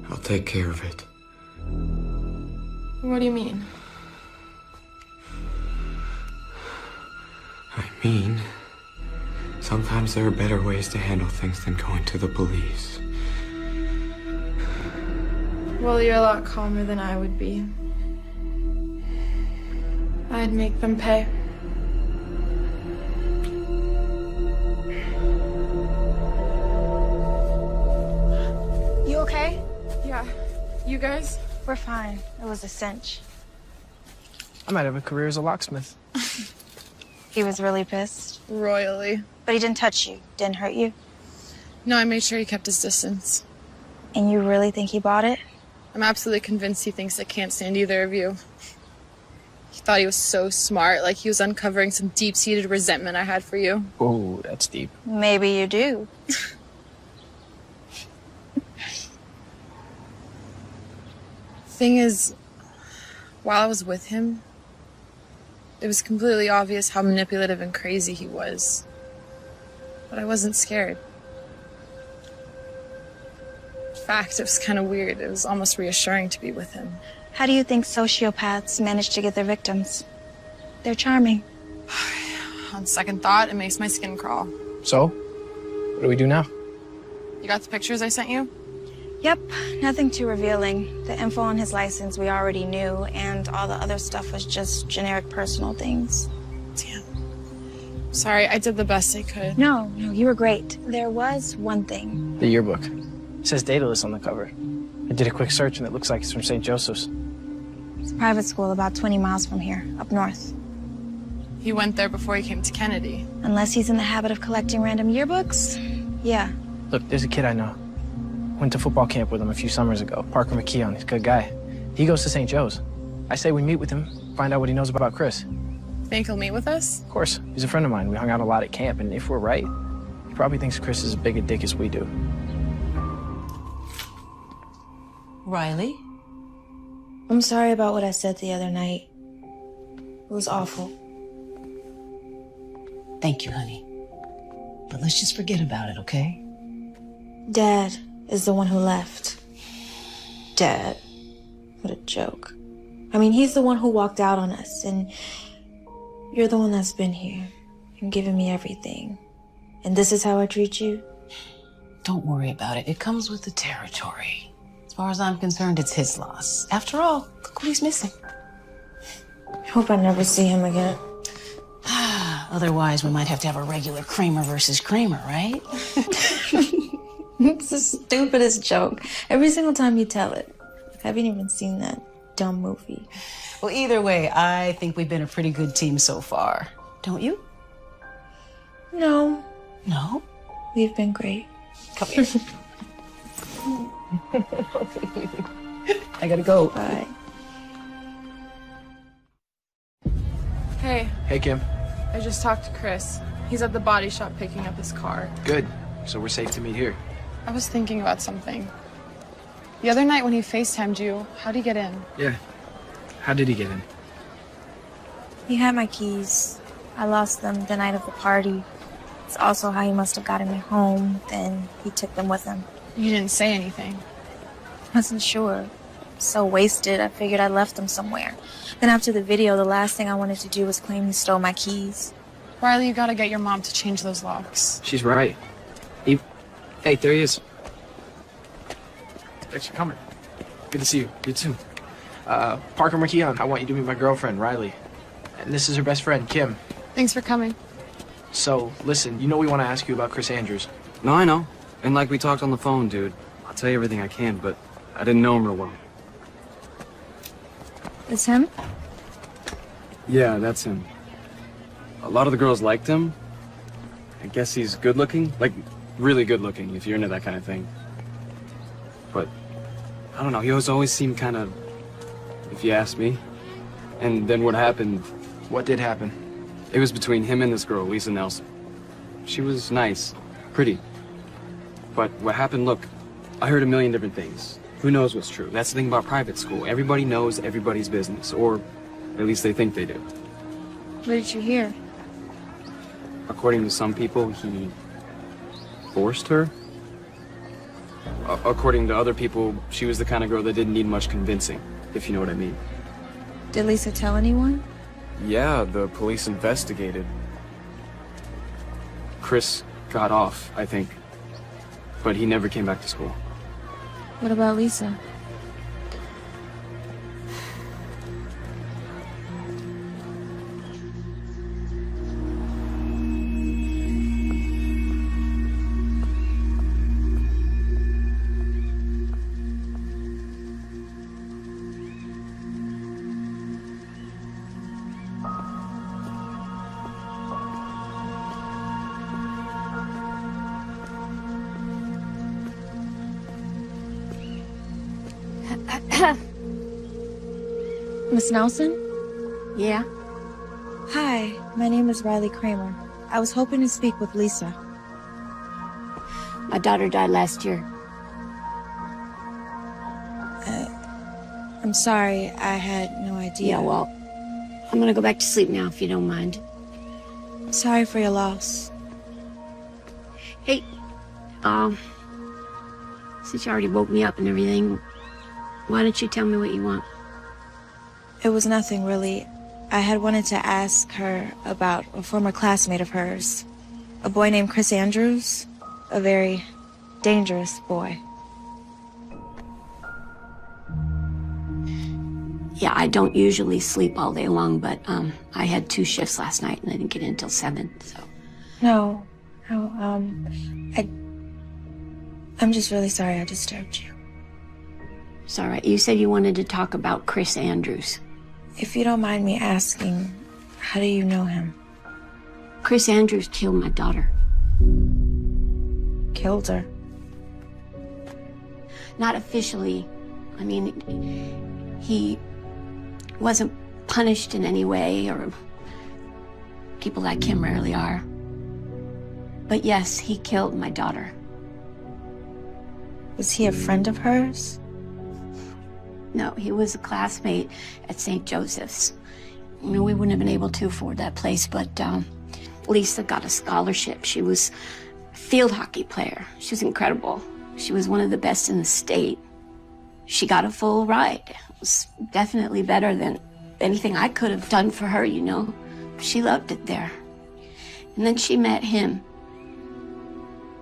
I'll take care of it. What do you mean? I mean, sometimes there are better ways to handle things than going to the police. Well, you're a lot calmer than I would be. I'd make them pay. You okay? Yeah. You guys? We're fine. It was a cinch. I might have a career as a locksmith. He was really pissed. Royally. But he didn't touch you, didn't hurt you. No, I made sure he kept his distance. And you really think he bought it? I'm absolutely convinced he thinks I can't stand either of you. He thought he was so smart, like he was uncovering some deep-seated resentment I had for you. Oh, that's deep. Maybe you do. Thing is, while I was with him, it was completely obvious how manipulative and crazy he was. But I wasn't scared. In fact, it was kind of weird. It was almost reassuring to be with him. How do you think sociopaths manage to get their victims? They're charming. On second thought, it makes my skin crawl. So, what do we do now? You got the pictures I sent you? Yep, nothing too revealing. The info on his license we already knew, and all the other stuff was just generic personal things. Damn. Sorry, I did the best I could. No, you were great. There was one thing. The yearbook. It says Daedalus on the cover. I did a quick search and it looks like it's from St. Joseph's. It's a private school about 20 miles from here, up north. He went there before he came to Kennedy. Unless he's in the habit of collecting random yearbooks, yeah. Look, there's a kid I know. Went to football camp with him a few summers ago. Parker McKeon, he's a good guy. He goes to St. Joe's. I say we meet with him, find out what he knows about Chris. Think he'll meet with us? Of course, he's a friend of mine. We hung out a lot at camp, and if we're right, he probably thinks Chris is as big a dick as we do. Riley? I'm sorry about what I said the other night. It was awful. Thank you, honey. But let's just forget about it, okay? Dad is the one who left. Dad. What a joke. I mean, he's the one who walked out on us, and you're the one that's been here and given me everything. And this is how I treat you? Don't worry about it. It comes with the territory. As far as I'm concerned, it's his loss. After all, look what he's missing. I hope I never see him again. Otherwise, we might have to have a regular Kramer versus Kramer, right? It's the stupidest joke. Every single time you tell it. I haven't even seen that dumb movie. Well, either way, I think we've been a pretty good team so far. Don't you? No. No? We've been great. Come here. I gotta go. Bye. Hey, Hey, Kim. I just talked to Chris. He's at the body shop picking up his car. Good. So we're safe to meet here. I was thinking about something. The other night when he FaceTimed you, how'd he get in? Yeah. How did he get in? He had my keys. I lost them the night of the party. It's also how he must have gotten me home, then he took them with him. You didn't say anything. Wasn't sure. So wasted, I figured I left them somewhere. Then after the video, the last thing I wanted to do was claim he stole my keys. Riley, you gotta get your mom to change those locks. She's right. Hey, there he is. Thanks for coming. Good to see you. You too. Parker McKeon, I want you to meet my girlfriend, Riley. And this is her best friend, Kim. Thanks for coming. So, listen, you know we want to ask you about Chris Andrews. No, I know. And like we talked on the phone, dude. I'll tell you everything I can, but I didn't know him real well. It's him? Yeah, that's him. A lot of the girls liked him. I guess he's good looking. Like, really good looking, if you're into that kind of thing. But, I don't know, he always seemed kind of, if you ask me. And then what happened... What did happen? It was between him and this girl, Lisa Nelson. She was nice, pretty. But what happened, look, I heard a million different things. Who knows what's true? That's the thing about private school. Everybody knows everybody's business, or at least they think they do. What did you hear? According to some people, he forced her. According to other people, she was the kind of girl that didn't need much convincing, if you know what I mean. Did Lisa tell anyone? Yeah, the police investigated. Chris got off, I think. But he never came back to school. What about Lisa? Miss Nelson? Yeah? Hi, my name is Riley Kramer. I was hoping to speak with Lisa. My daughter died last year. I'm sorry, I had no idea. Yeah, well, I'm gonna go back to sleep now if you don't mind. Sorry for your loss. Hey, since you already woke me up and everything, why don't you tell me what you want? It was nothing, really. I had wanted to ask her about a former classmate of hers. A boy named Chris Andrews. A very dangerous boy. Yeah, I don't usually sleep all day long, but I had 2 shifts last night and I didn't get in until 7, so. No, I'm just really sorry I disturbed you. It's all right. You said you wanted to talk about Chris Andrews. If you don't mind me asking, how do you know him? Chris Andrews killed my daughter. Killed her? Not officially. I mean, he wasn't punished in any way, or people like him rarely are. But yes, he killed my daughter. Was he a friend of hers? No, he was a classmate at St. Joseph's. You know, we wouldn't have been able to afford that place, but Lisa got a scholarship. She was a field hockey player. She was incredible. She was one of the best in the state. She got a full ride. It was definitely better than anything I could have done for her, you know. She loved it there. And then she met him.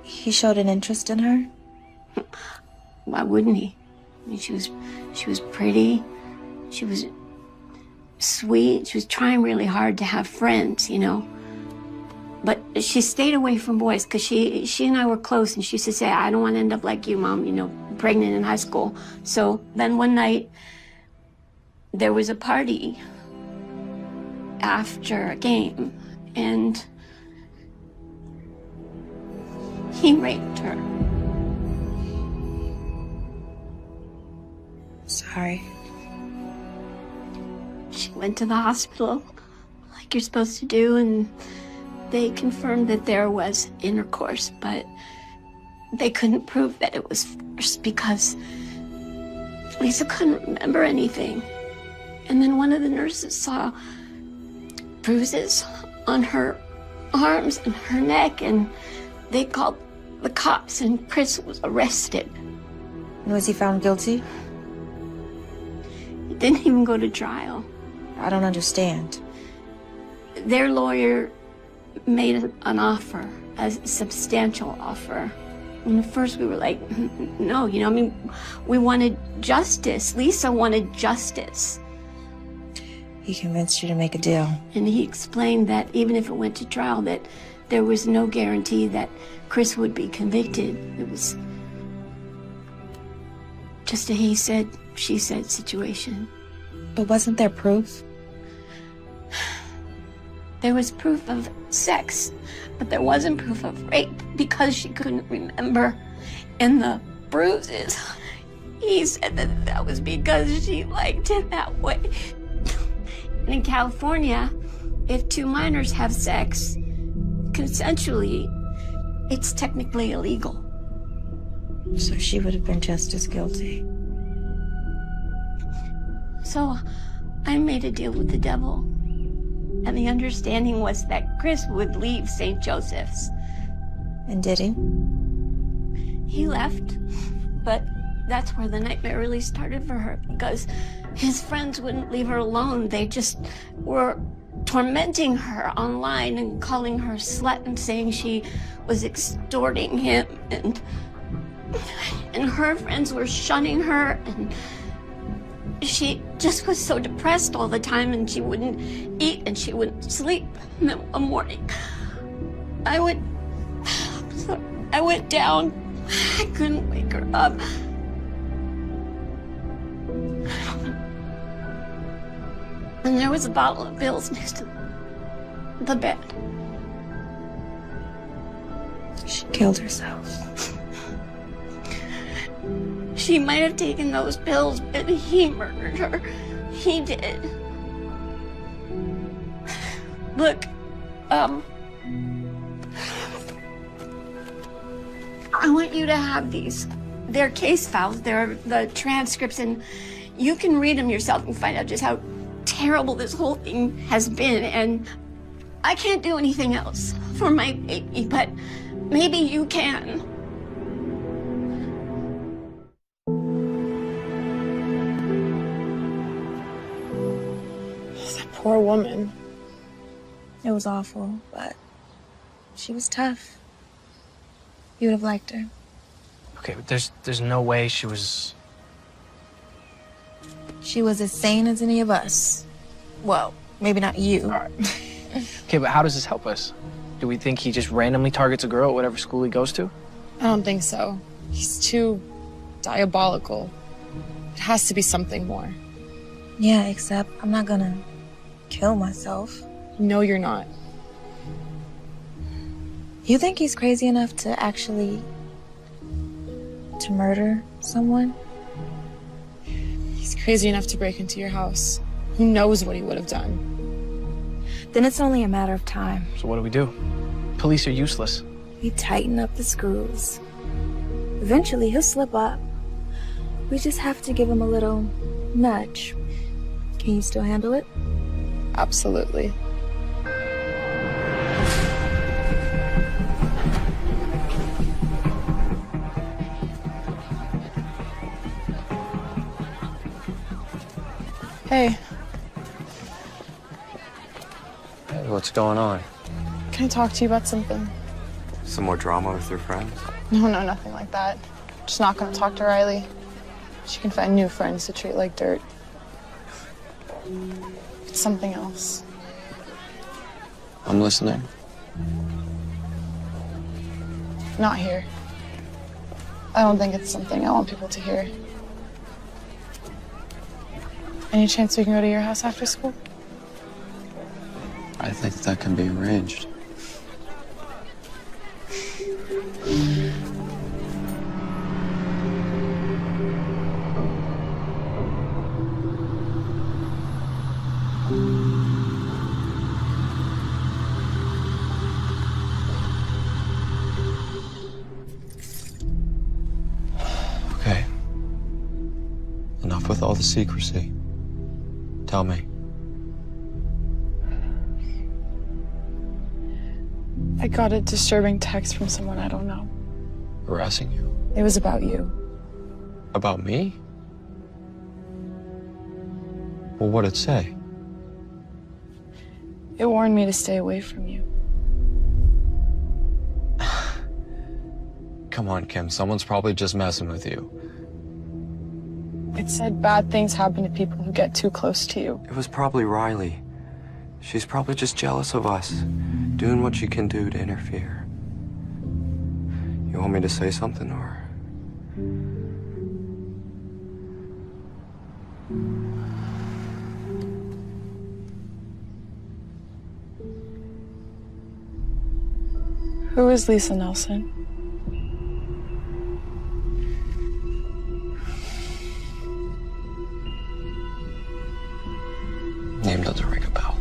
He showed an interest in her? Why wouldn't he? I mean, she was pretty. She was sweet. She was trying really hard to have friends, you know. But she stayed away from boys because she and I were close, and she used to say, I don't want to end up like you, Mom, you know, pregnant in high school. So then one night, there was a party after a game, and he raped her. Sorry. She went to the hospital, like you're supposed to do, and they confirmed that there was intercourse, but they couldn't prove that it was forced because Lisa couldn't remember anything. And then one of the nurses saw bruises on her arms and her neck, and they called the cops, and Chris was arrested. Was he found guilty? He didn't even go to trial. I don't understand. Their lawyer made an offer, a substantial offer. And at first we were like, no, you know, I mean, we wanted justice. Lisa wanted justice. He convinced you to make a deal. And he explained that even if it went to trial, that there was no guarantee that Chris would be convicted. It was just a he said, she said situation. But wasn't there proof? There was proof of sex, but there wasn't proof of rape because she couldn't remember. And the bruises, he said that that was because she liked it that way. And in California, if two minors have sex consensually, it's technically illegal. So she would have been just as guilty. So I made a deal with the devil. And the understanding was that Chris would leave St. Joseph's. And did he? He left, but that's where the nightmare really started for her, because his friends wouldn't leave her alone. They just were tormenting her online and calling her slut and saying she was extorting him, and her friends were shunning her, and she just was so depressed all the time, and she wouldn't eat and she wouldn't sleep. And then one morning, I went down. I couldn't wake her up. And there was a bottle of pills next to the bed. She killed herself. She might have taken those pills, but he murdered her. He did. Look, I want you to have these. They're case files. They're the transcripts, and you can read them yourself and find out just how terrible this whole thing has been. And I can't do anything else for my baby, but maybe you can. That poor woman. It was awful, but she was tough. You would have liked her. Okay, but there's no way she was... She was as sane as any of us. Well, maybe not you. All right. Okay, but how does this help us? Do we think he just randomly targets a girl at whatever school he goes to? I don't think so. He's too diabolical. It has to be something more. Yeah, except I'm not gonna kill myself. No, you're not. You think he's crazy enough to actually... to murder someone? He's crazy enough to break into your house. Who knows what he would have done? Then it's only a matter of time. So what do? Police are useless. We tighten up the screws. Eventually, he'll slip up. We just have to give him a little nudge. Can you still handle it? Absolutely. Hey. Hey, what's going on? Can I talk to you about something? Some more drama with your friends? No, nothing like that. Just not gonna talk to Riley. She can find new friends to treat like dirt. It's something else. I'm listening. Not here. I don't think it's something I want people to hear. Any chance we can go to your house after school? I think that can be arranged. Enough with all the secrecy. Tell me. I got a disturbing text from someone I don't know. Harassing you? It was about you. About me? Well, what'd it say? It warned me to stay away from you. Come on, Kim. Someone's probably just messing with you. It said bad things happen to people who get too close to you. It was probably Riley. She's probably just jealous of us, doing what she can do to interfere. You want me to say something, or? Who is Lisa Nelson? Name doesn't ring a bell.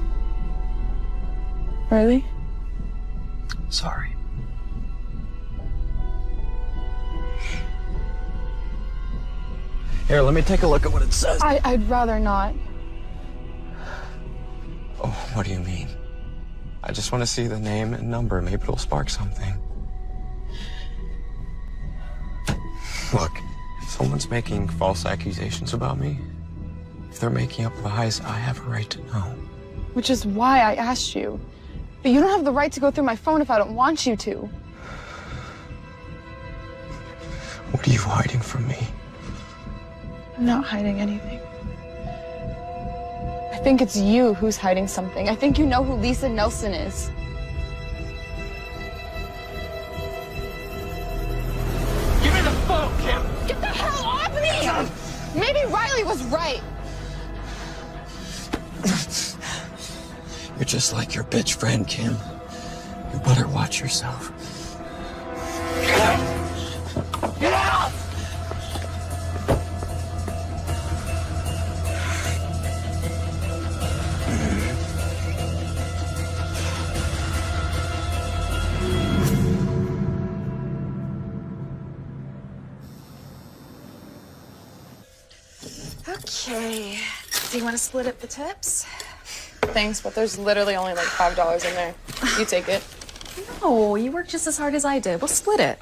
Really? Sorry. Here, let me take a look at what it says. I'd rather not. Oh, what do you mean? I just want to see the name and number. Maybe it'll spark something. Look, if someone's making false accusations about me, if they're making up lies, I have a right to know. Which is why I asked you. But you don't have the right to go through my phone if I don't want you to. What are you hiding from me? I'm not hiding anything. I think it's you who's hiding something. I think you know who Lisa Nelson is. Give me the phone, Kim! Get the hell off me! Maybe Riley was right. You're just like your bitch friend, Kim. You better watch yourself. Get out! Okay. Do you want to split up the tips? Thanks, but there's literally only like $5 in there. You take it. No, you work just as hard as I did. We'll split it.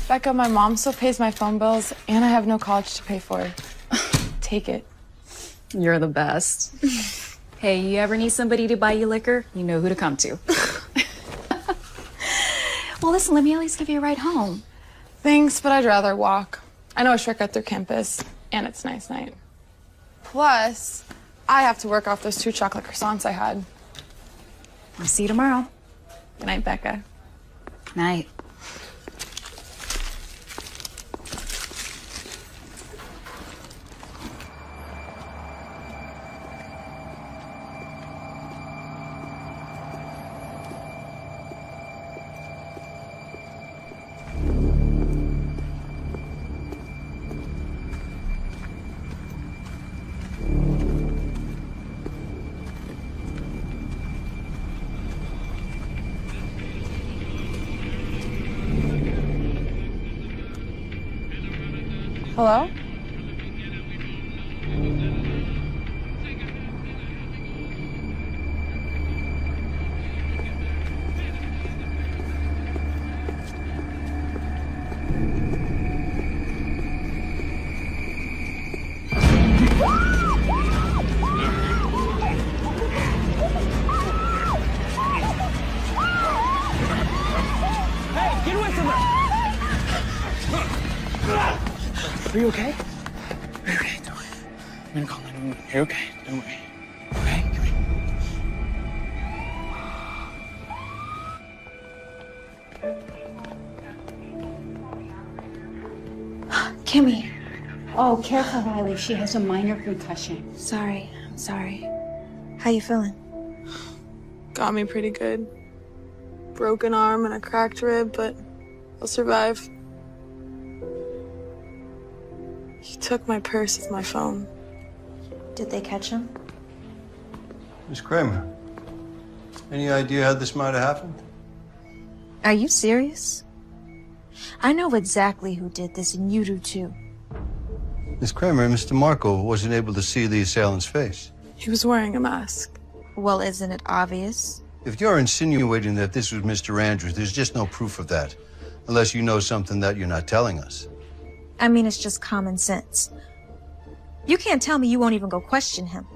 Becca, my mom still pays my phone bills, and I have no college to pay for. Take it. You're the best. Hey, you ever need somebody to buy you liquor? You know who to come to. Well, listen, let me at least give you a ride home. Thanks, but I'd rather walk. I know a shortcut through campus, and it's nice night. Plus, I have to work off those 2 chocolate croissants I had. I'll see you tomorrow. Good night, Becca. Night. Hello? Hey, get away from her! Are you okay? Are you okay? Don't worry. I'm gonna call 911. You're okay. Don't worry. Okay? Come here. Kimmy. Oh, careful, Riley. She has a minor concussion. Sorry. I'm sorry. How you feeling? Got me pretty good. Broken arm and a cracked rib, but I'll survive. He took my purse with my phone. Did they catch him? Miss Kramer, any idea how this might have happened? Are you serious? I know exactly who did this, and you do too. Miss Kramer, Mr. Marco wasn't able to see the assailant's face. He was wearing a mask. Well, isn't it obvious? If you're insinuating that this was Mr. Andrews, there's just no proof of that. Unless you know something that you're not telling us. I mean, it's just common sense. You can't tell me you won't even go question him.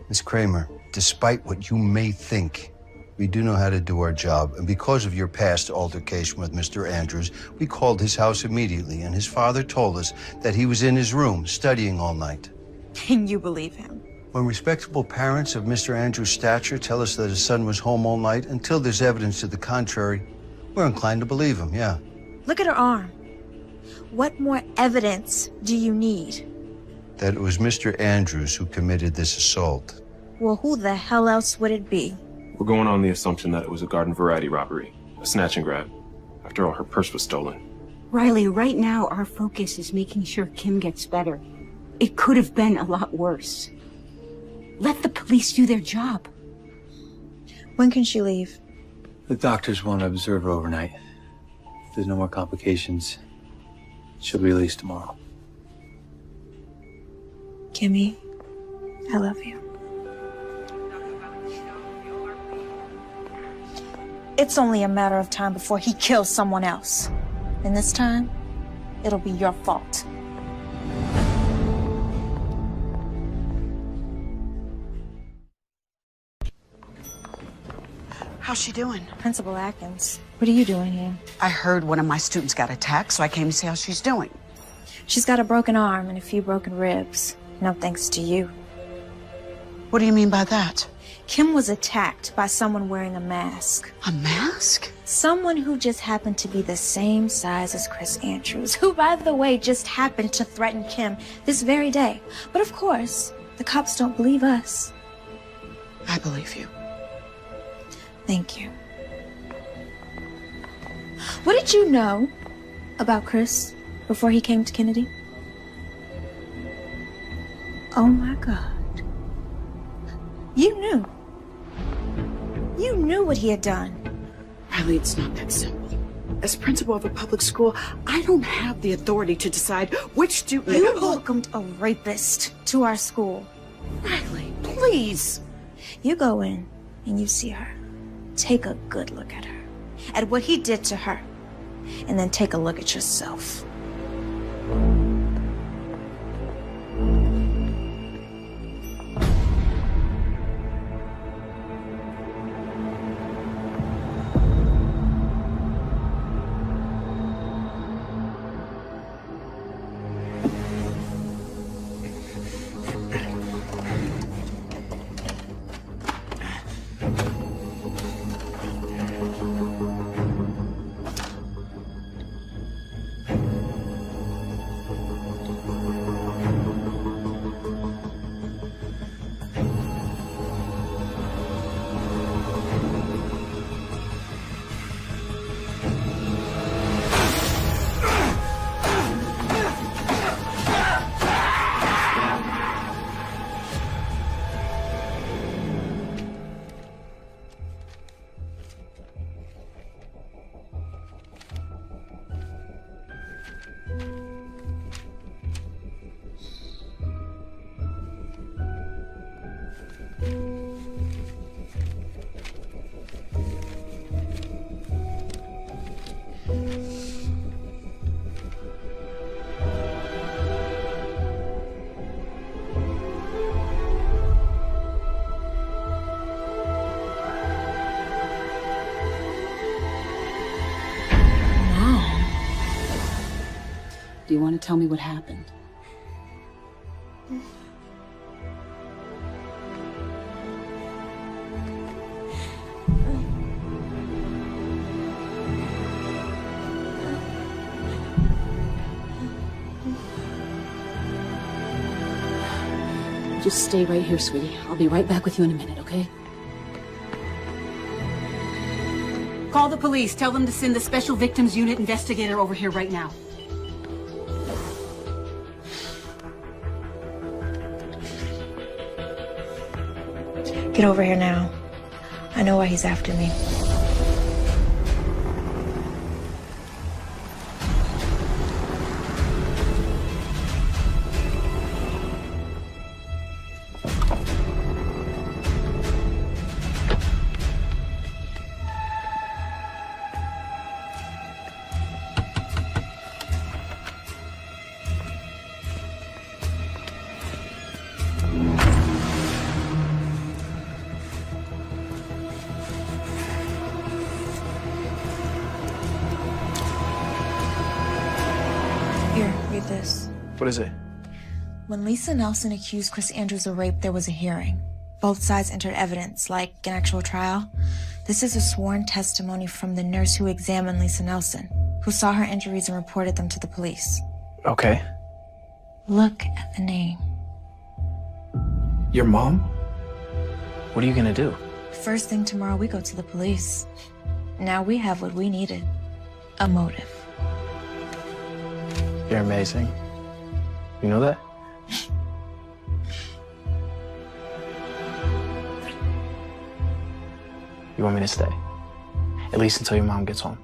Miss Kramer, despite what you may think, we do know how to do our job. And because of your past altercation with Mr. Andrews, we called his house immediately, and his father told us that he was in his room studying all night. Can you believe him? When respectable parents of Mr. Andrews' stature tell us that his son was home all night, until there's evidence to the contrary, we're inclined to believe him, yeah. Look at her arm. What more evidence do you need? That it was Mr. Andrews who committed this assault. Well, who the hell else would it be? We're going on the assumption that it was a garden variety robbery, a snatch and grab. After all, her purse was stolen. Riley, right now our focus is making sure Kim gets better. It could have been a lot worse. Let the police do their job. When can she leave? The doctors want to observe her overnight. If there's no more complications, she'll be released tomorrow. Kimmy, I love you. It's only a matter of time before he kills someone else. And this time, it'll be your fault. How's she doing? Principal Atkins, what are you doing here? I heard one of my students got attacked, so I came to see how she's doing. She's got a broken arm and a few broken ribs. No thanks to you. What do you mean by that? Kim was attacked by someone wearing a mask. A mask? Someone who just happened to be the same size as Chris Andrews, who, by the way, just happened to threaten Kim this very day. But of course, the cops don't believe us. I believe you. Thank you. What did you know about Chris before he came to Kennedy? Oh my God. You knew. You knew what he had done. Riley, it's not that simple. As principal of a public school, I don't have the authority to decide which student... You welcomed a rapist to our school. Riley, please. You go in and you see her. Take a good look at her, at what he did to her, and then take a look at yourself. Do you want to tell me what happened? Just stay right here, sweetie. I'll be right back with you in a minute, okay? Call the police. Tell them to send the Special Victims Unit investigator over here right now. Get over here now. I know why he's after me. What is it? When Lisa Nelson accused Chris Andrews of rape, there was a hearing. Both sides entered evidence, like an actual trial. This is a sworn testimony from the nurse who examined Lisa Nelson, who saw her injuries and reported them to the police. Okay. Look at the name. Your mom? What are you gonna do? First thing tomorrow, we go to the police. Now we have what we needed. A motive. You're amazing. You know that? You want me to stay? At least until your mom gets home.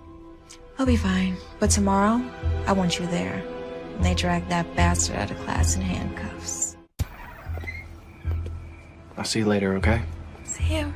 I'll be fine. But tomorrow, I want you there. And they drag that bastard out of class in handcuffs. I'll see you later, okay? See you.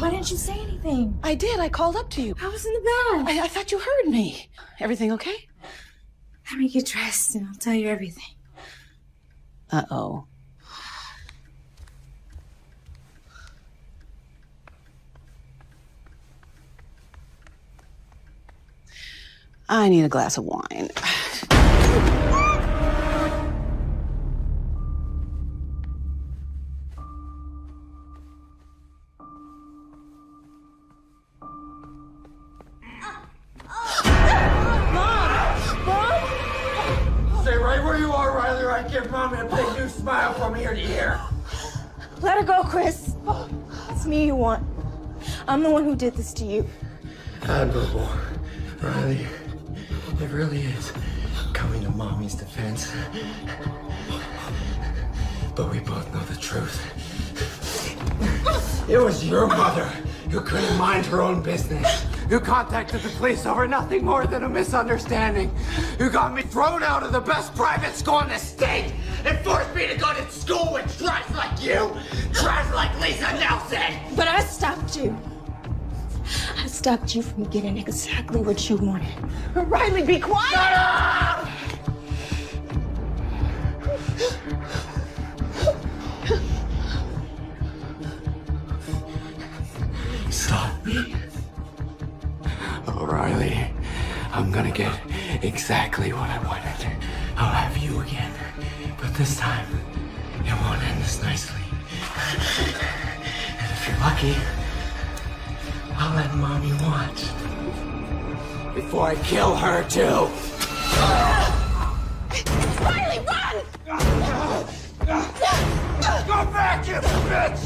Why didn't you say anything? I did. I called up to you. I was in the bath. I thought you heard me. Everything okay? Let me get dressed and I'll tell you everything. Uh-oh. I need a glass of wine. Stay right where you are, Riley, or I give Mommy a big new smile from ear to ear. Let her go, Chris. It's me you want. I'm the one who did this to you. Admirable, Riley. It really is coming to Mommy's defense. But we both know the truth. It was your mother who couldn't mind her own business, who contacted the police over nothing more than a misunderstanding, who got me thrown out of the best private school in the state and forced me to go to school with trash like you, trash like Lisa Nelson. But I stopped you. I stopped you from getting exactly what you wanted. Riley, be quiet! Shut up! Stop me. Oh, Riley, I'm gonna get exactly what I wanted. I'll have you again. But this time, it won't end this nicely. If you're lucky, I'll let Mommy watch. Before I kill her, too. Riley, run! Go back, you bitch!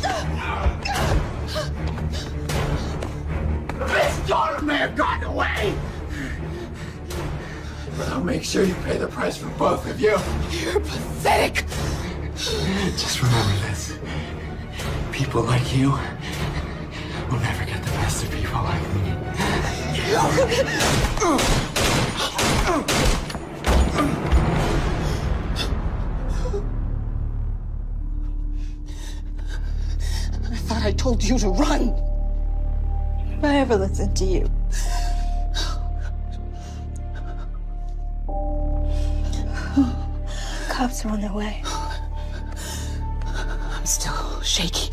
This daughter may have gotten away! But I'll make sure you pay the price for both of you. You're pathetic. Just remember this. People like you will never get the best of people like me. I thought I told you to run. Did I ever listen to you? Cops are on their way. I'm still shaky.